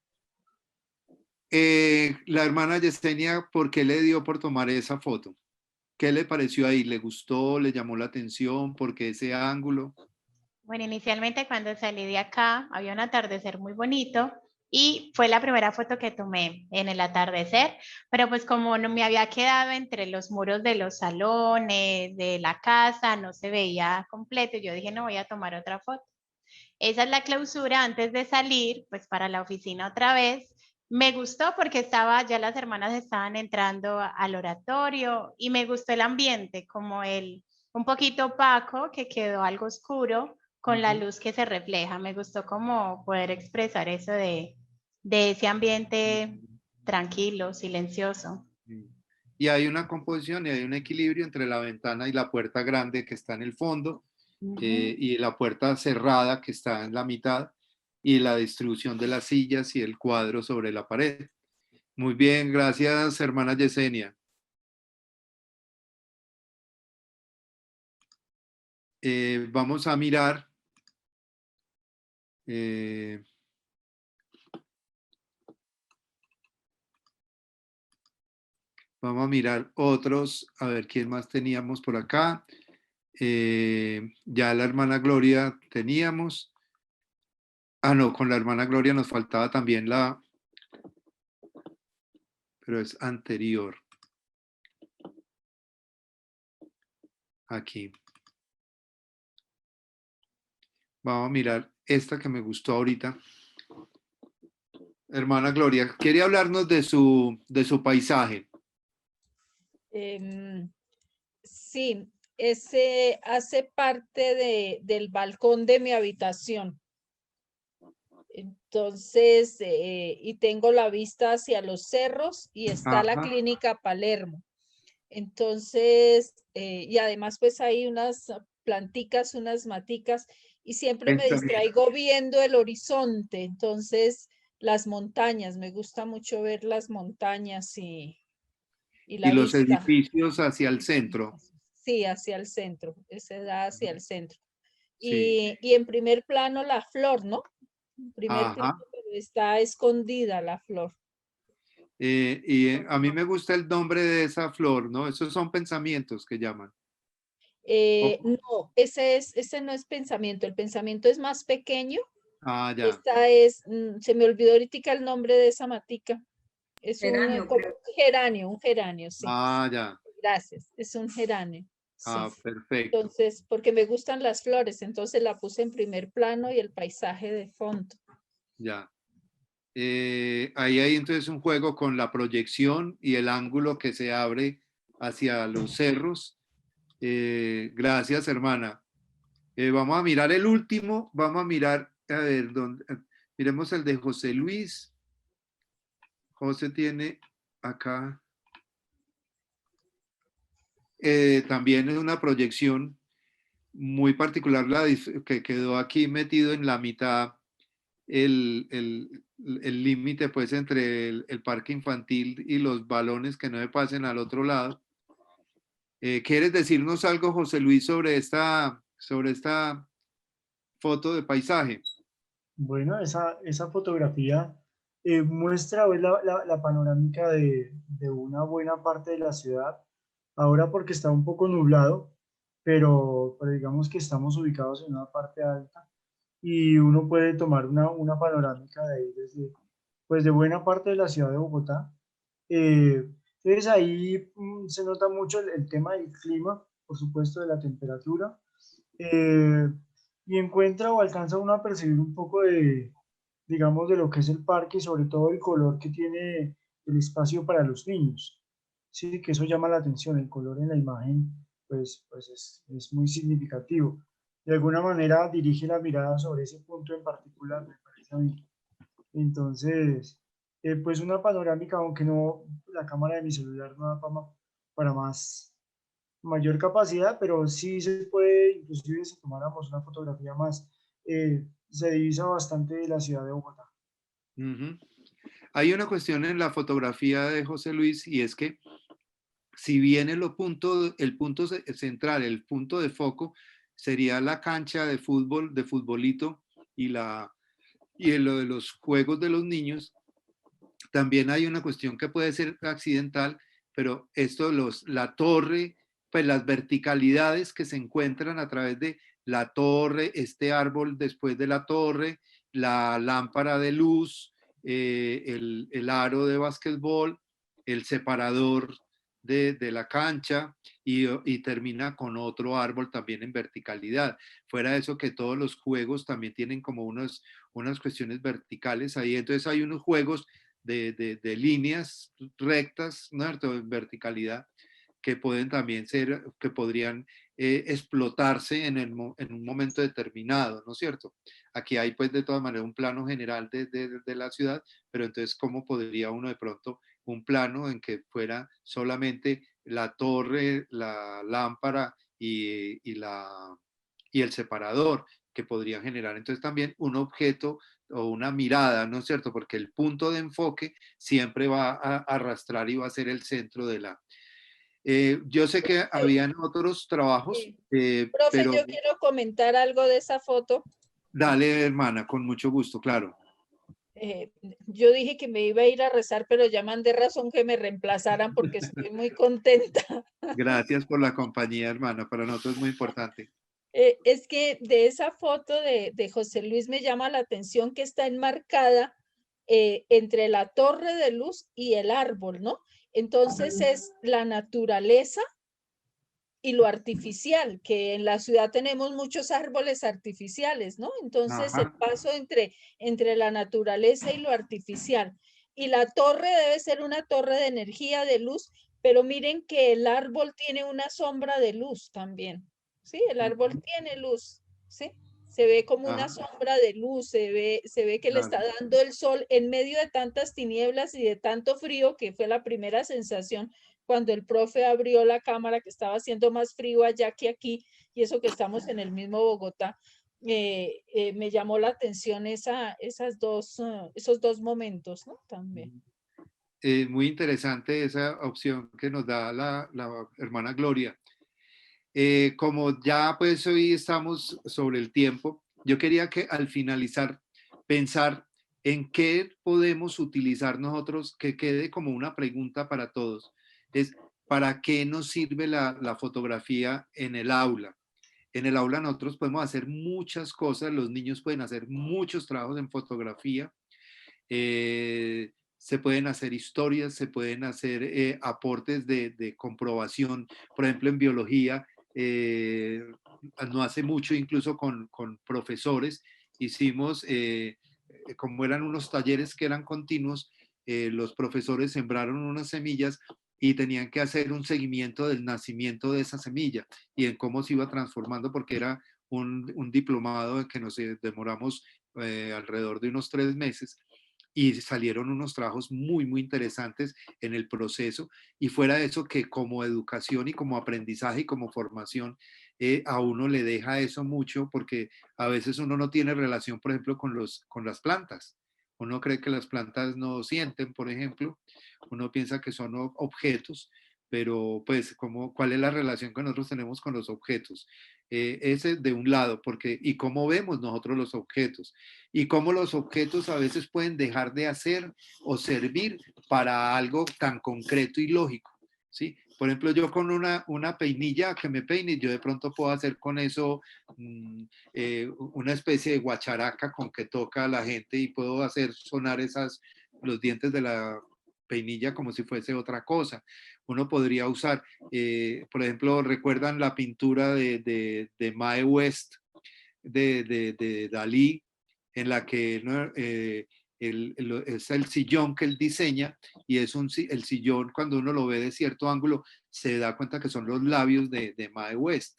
La hermana Yesenia, ¿por qué le dio por tomar esa foto? ¿Qué le pareció ahí? ¿Le gustó? ¿Le llamó la atención? ¿Por qué ese ángulo? Bueno, inicialmente cuando salí de acá había un atardecer muy bonito y fue la primera foto que tomé en el atardecer, pero pues como no me había quedado entre los muros de los salones, de la casa, no se veía completo, yo dije no voy a tomar otra foto. Esa es la clausura antes de salir, pues para la oficina otra vez. Me gustó porque ya las hermanas estaban entrando al oratorio y me gustó el ambiente, como un poquito opaco, que quedó algo oscuro, con la luz que se refleja. Me gustó como poder expresar eso de ese ambiente tranquilo, silencioso. Y hay una composición y hay un equilibrio entre la ventana y la puerta grande que está en el fondo, y la puerta cerrada que está en la mitad, y la distribución de las sillas y el cuadro sobre la pared. Muy bien, gracias, hermana Yesenia. vamos a mirar otros, a ver quién más teníamos por acá. Ya la hermana Gloria teníamos. Ah, no, con la hermana Gloria nos faltaba también pero es anterior. Aquí. Vamos a mirar esta que me gustó ahorita. Hermana Gloria, ¿quiere hablarnos de su paisaje? Sí, ese hace parte del balcón de mi habitación. Entonces, y tengo la vista hacia los cerros y está la Ajá. clínica Palermo. Entonces, y además pues hay unas planticas, unas maticas y siempre me Está bien. distraigo viendo el horizonte. Entonces, las montañas, me gusta mucho ver las montañas y Y la los vista. edificios hacia el centro. Sí, hacia el centro, ese da hacia el centro. Sí. Y en primer plano la flor, ¿no? En primer plano, Ajá. pero está escondida la flor. A mí me gusta el nombre de esa flor, ¿no? Esos son pensamientos que llaman. No, ese no es pensamiento, el pensamiento es más pequeño. Ah, ya. Esta es, se me olvidó ahorita el nombre de esa matica. Es Geranio, como creo. un geranio, sí. Ah, ya. Gracias, es un geranio. Sí. Ah, perfecto. Entonces, porque me gustan las flores, entonces la puse en primer plano y el paisaje de fondo. Ya. Ahí hay entonces un juego con la proyección y el ángulo que se abre hacia los cerros. Gracias, hermana. Vamos a mirar el último. Vamos a mirar, a ver, miremos el de José Luis. José tiene acá. También es una proyección muy particular, que quedó aquí metido en la mitad el límite pues entre el parque infantil y los balones que no se pasen al otro lado. ¿Quieres decirnos algo, José Luis, sobre esta foto de paisaje? Bueno, esa fotografía muestra pues, la panorámica de una buena parte de la ciudad, ahora porque está un poco nublado, pero digamos que estamos ubicados en una parte alta y uno puede tomar una panorámica de ahí desde, pues de buena parte de la ciudad de Bogotá. Entonces ahí se nota mucho el tema del clima, por supuesto de la temperatura, eh, y encuentra o alcanza uno a percibir un poco de, digamos, de lo que es el parque y sobre todo el color que tiene el espacio para los niños. Sí, que eso llama la atención, el color en la imagen, pues es muy significativo. De alguna manera dirige la mirada sobre ese punto en particular, me parece a mí. Entonces, pues una panorámica, aunque no, la cámara de mi celular no da para más, mayor capacidad, pero sí se puede, inclusive si tomáramos una fotografía más, se divisa bastante de la ciudad de Bogotá. Uh-huh. Hay una cuestión en la fotografía de José Luis y es que si bien el punto central, el punto de foco sería la cancha de fútbol, de futbolito y lo de los juegos de los niños, también hay una cuestión que puede ser accidental, pero la torre, pues las verticalidades que se encuentran a través de la torre, este árbol después de la torre, la lámpara de luz, el aro de básquetbol, el separador de la cancha y termina con otro árbol también en verticalidad. Fuera de eso que todos los juegos también tienen como unas cuestiones verticales ahí, entonces hay unos juegos de líneas rectas, ¿no? En verticalidad, que pueden también ser, que podrían explotarse en un momento determinado, ¿no es cierto? Aquí hay pues de todas maneras un plano general de la ciudad, pero entonces ¿cómo podría uno de pronto un plano en que fuera solamente la torre, la lámpara y el separador, que podrían generar entonces también un objeto o una mirada, ¿no es cierto? Porque el punto de enfoque siempre va a arrastrar y va a ser el centro Yo sé que habían otros trabajos, Profe, pero yo quiero comentar algo de esa foto. dale, hermana, con mucho gusto, claro. Yo dije que me iba a ir a rezar, pero ya mandé razón que me reemplazaran porque estoy muy contenta. Gracias por la compañía, hermana. Para nosotros es muy importante. Es que de esa foto de José Luis me llama la atención que está enmarcada entre la torre de luz y el árbol, ¿no? Entonces es la naturaleza y lo artificial, que en la ciudad tenemos muchos árboles artificiales, ¿no? Entonces el Ajá, paso entre la naturaleza y lo artificial. Y la torre debe ser una torre de energía, de luz, pero miren que el árbol tiene una sombra de luz también, ¿sí? El árbol tiene luz, ¿sí? Se ve como una ajá, sombra de luz, se ve que le está claro. dando el sol en medio de tantas tinieblas y de tanto frío, que fue la primera sensación cuando el profe abrió la cámara, que estaba haciendo más frío allá que aquí, y eso que estamos en el mismo Bogotá, me llamó la atención esos dos momentos, ¿no? También. Muy interesante esa opción que nos da la hermana Gloria. Como ya pues hoy estamos sobre el tiempo, yo quería que al finalizar pensar en qué podemos utilizar nosotros, que quede como una pregunta para todos. Es, ¿para qué nos sirve la fotografía en el aula? En el aula nosotros podemos hacer muchas cosas, los niños pueden hacer muchos trabajos en fotografía, se pueden hacer historias, se pueden hacer aportes de comprobación, por ejemplo en biología, no hace mucho incluso con profesores hicimos, como eran unos talleres que eran continuos, los profesores sembraron unas semillas y tenían que hacer un seguimiento del nacimiento de esa semilla y en cómo se iba transformando, porque era un diplomado que nos demoramos alrededor de unos 3 meses y salieron unos trabajos muy, muy interesantes en el proceso. Y fuera de eso, que como educación y como aprendizaje y como formación, a uno le deja eso mucho porque a veces uno no tiene relación, por ejemplo, con las plantas. Uno cree que las plantas no sienten, por ejemplo. Uno piensa que son objetos, pero pues, ¿cuál es la relación que nosotros tenemos con los objetos? Ese de un lado, porque, y cómo vemos nosotros los objetos, y cómo los objetos a veces pueden dejar de hacer o servir para algo tan concreto y lógico, ¿sí? Por ejemplo, yo con una peinilla que me peine, yo de pronto puedo hacer con eso una especie de guacharaca con que toca a la gente y puedo hacer sonar los dientes de la peinilla como si fuese otra cosa. Uno podría usar, por ejemplo, ¿recuerdan la pintura de Mae West, de Dalí, en la que ¿no? Es el sillón que él diseña y el sillón cuando uno lo ve de cierto ángulo se da cuenta que son los labios de Mae West.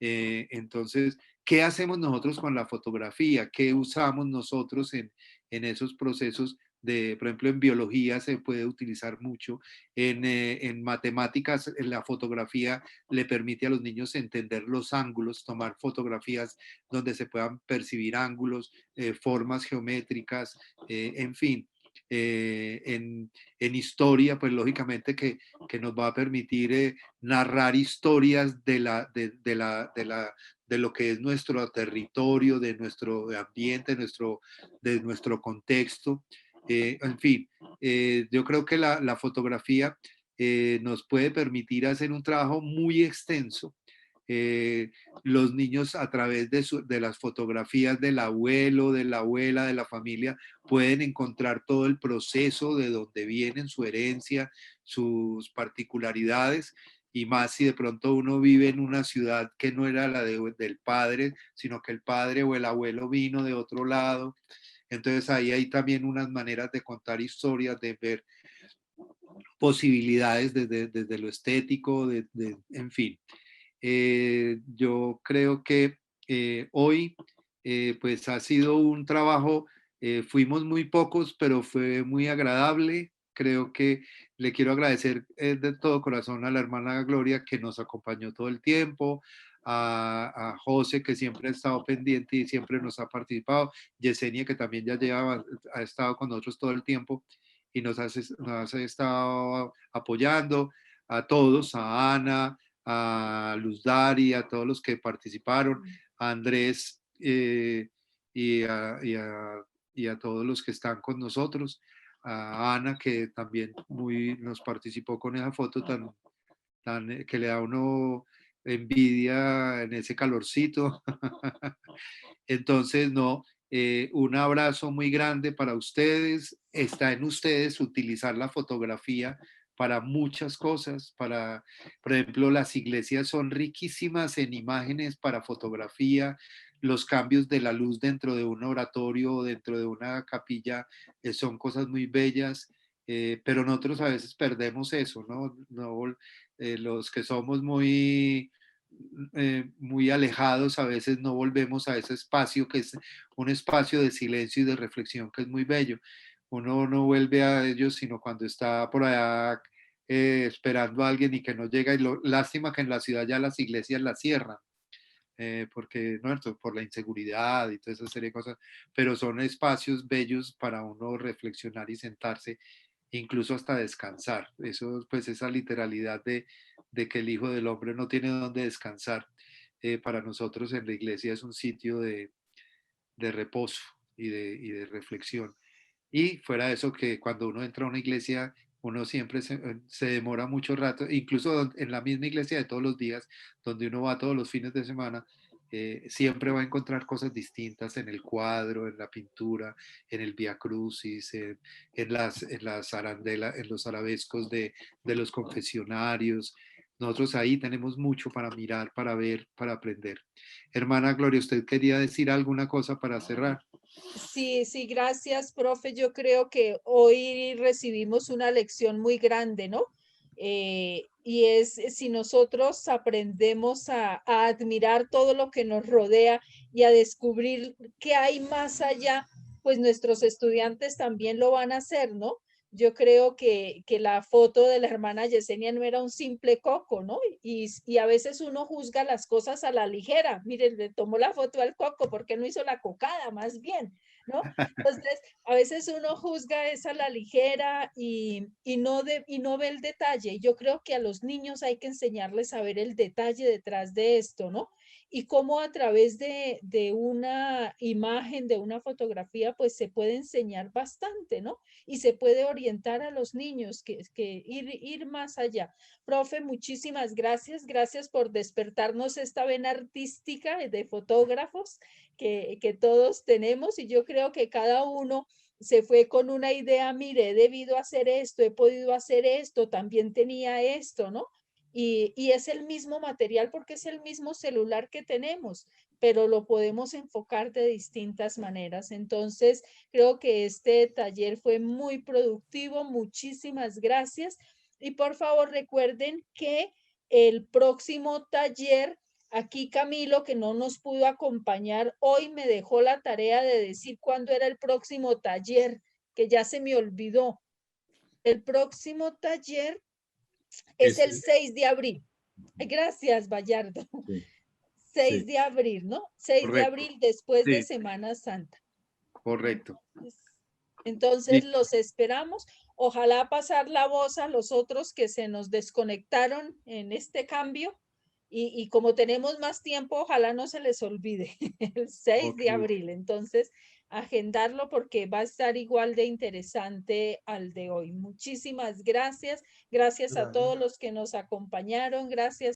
Entonces, ¿qué hacemos nosotros con la fotografía? ¿Qué usamos nosotros en esos procesos? Por ejemplo, en biología se puede utilizar mucho, en matemáticas, en la fotografía le permite a los niños entender los ángulos, tomar fotografías donde se puedan percibir ángulos, formas geométricas, en fin. En historia, pues lógicamente que nos va a permitir narrar historias de lo que es nuestro territorio, de nuestro ambiente, de nuestro contexto. En fin, yo creo que la fotografía nos puede permitir hacer un trabajo muy extenso. Los niños a través de las fotografías del abuelo, de la abuela, de la familia, pueden encontrar todo el proceso de dónde vienen, su herencia, sus particularidades, y más si de pronto uno vive en una ciudad que no era la del padre, sino que el padre o el abuelo vino de otro lado. Entonces ahí hay también unas maneras de contar historias, de ver posibilidades desde lo estético, en fin. Yo creo que hoy pues ha sido un trabajo, fuimos muy pocos, pero fue muy agradable. Creo que le quiero agradecer de todo corazón a la hermana Gloria que nos acompañó todo el tiempo, a José que siempre ha estado pendiente y siempre nos ha participado, Yesenia que también ha estado con nosotros todo el tiempo y nos ha estado apoyando, a todos, a Ana, a Luz Dari, a todos los que participaron, a Andrés y a todos los que están con nosotros, a Ana que también nos participó con esa foto que le da a uno envidia en ese calorcito. Entonces, no, un abrazo muy grande para ustedes. Está en ustedes utilizar la fotografía para muchas cosas. Por ejemplo, las iglesias son riquísimas en imágenes para fotografía. Los cambios de la luz dentro de un oratorio o dentro de una capilla son cosas muy bellas. Pero nosotros a veces perdemos eso, ¿no? Los que somos muy alejados, a veces no volvemos a ese espacio que es un espacio de silencio y de reflexión que es muy bello. Uno no vuelve a ellos sino cuando está por allá esperando a alguien y que no llega. Lástima que en la ciudad ya las iglesias las cierran. Porque no, por la inseguridad y toda esa serie de cosas, pero son espacios bellos para uno reflexionar y sentarse, incluso hasta descansar. Eso, pues esa literalidad de que el Hijo del Hombre no tiene dónde descansar, para nosotros en la iglesia es un sitio de reposo y de reflexión. Y fuera de eso, que cuando uno entra a una iglesia, uno siempre se demora mucho rato, incluso en la misma iglesia de todos los días, donde uno va todos los fines de semana, siempre va a encontrar cosas distintas en el cuadro, en la pintura, en el Vía Crucis, en las arandelas, en los arabescos de los confesionarios. Nosotros ahí tenemos mucho para mirar, para ver, para aprender. Hermana Gloria, ¿usted quería decir alguna cosa para cerrar? Sí, sí, gracias, profe. Yo creo que hoy recibimos una lección muy grande, ¿no? Y es si nosotros aprendemos a admirar todo lo que nos rodea y a descubrir qué hay más allá, pues nuestros estudiantes también lo van a hacer, ¿no? Yo creo que la foto de la hermana Yesenia no era un simple coco, ¿no? Y a veces uno juzga las cosas a la ligera. Miren, le tomó la foto al coco, ¿por qué no hizo la cocada más bien? ¿No? Entonces, a veces uno juzga esa a la ligera y no ve el detalle. Yo creo que a los niños hay que enseñarles a ver el detalle detrás de esto, ¿no? Y cómo a través de una imagen, de una fotografía, pues se puede enseñar bastante, ¿no? Y se puede orientar a los niños que ir más allá. Profe, muchísimas gracias. Gracias por despertarnos esta vena artística de fotógrafos que todos tenemos, y yo creo que cada uno se fue con una idea. Mire, he debido hacer esto, he podido hacer esto, también tenía esto, ¿no? Y es el mismo material porque es el mismo celular que tenemos, pero lo podemos enfocar de distintas maneras. Entonces, creo que este taller fue muy productivo. Muchísimas gracias. Y por favor, recuerden que el próximo taller, aquí Camilo, que no nos pudo acompañar hoy, me dejó la tarea de decir cuándo era el próximo taller, que ya se me olvidó. El próximo taller es el 6 de abril. Gracias, Bayardo. Sí. 6 Sí. de abril, ¿no? 6 de Correcto. abril, después de Sí. Semana Santa. Correcto. Entonces Sí. los esperamos. Ojalá pasar la voz a los otros que se nos desconectaron en este cambio. Y como tenemos más tiempo, ojalá no se les olvide el 6 de abril. Entonces, agendarlo porque va a estar igual de interesante al de hoy. Muchísimas gracias. Gracias a todos los que nos acompañaron. Gracias.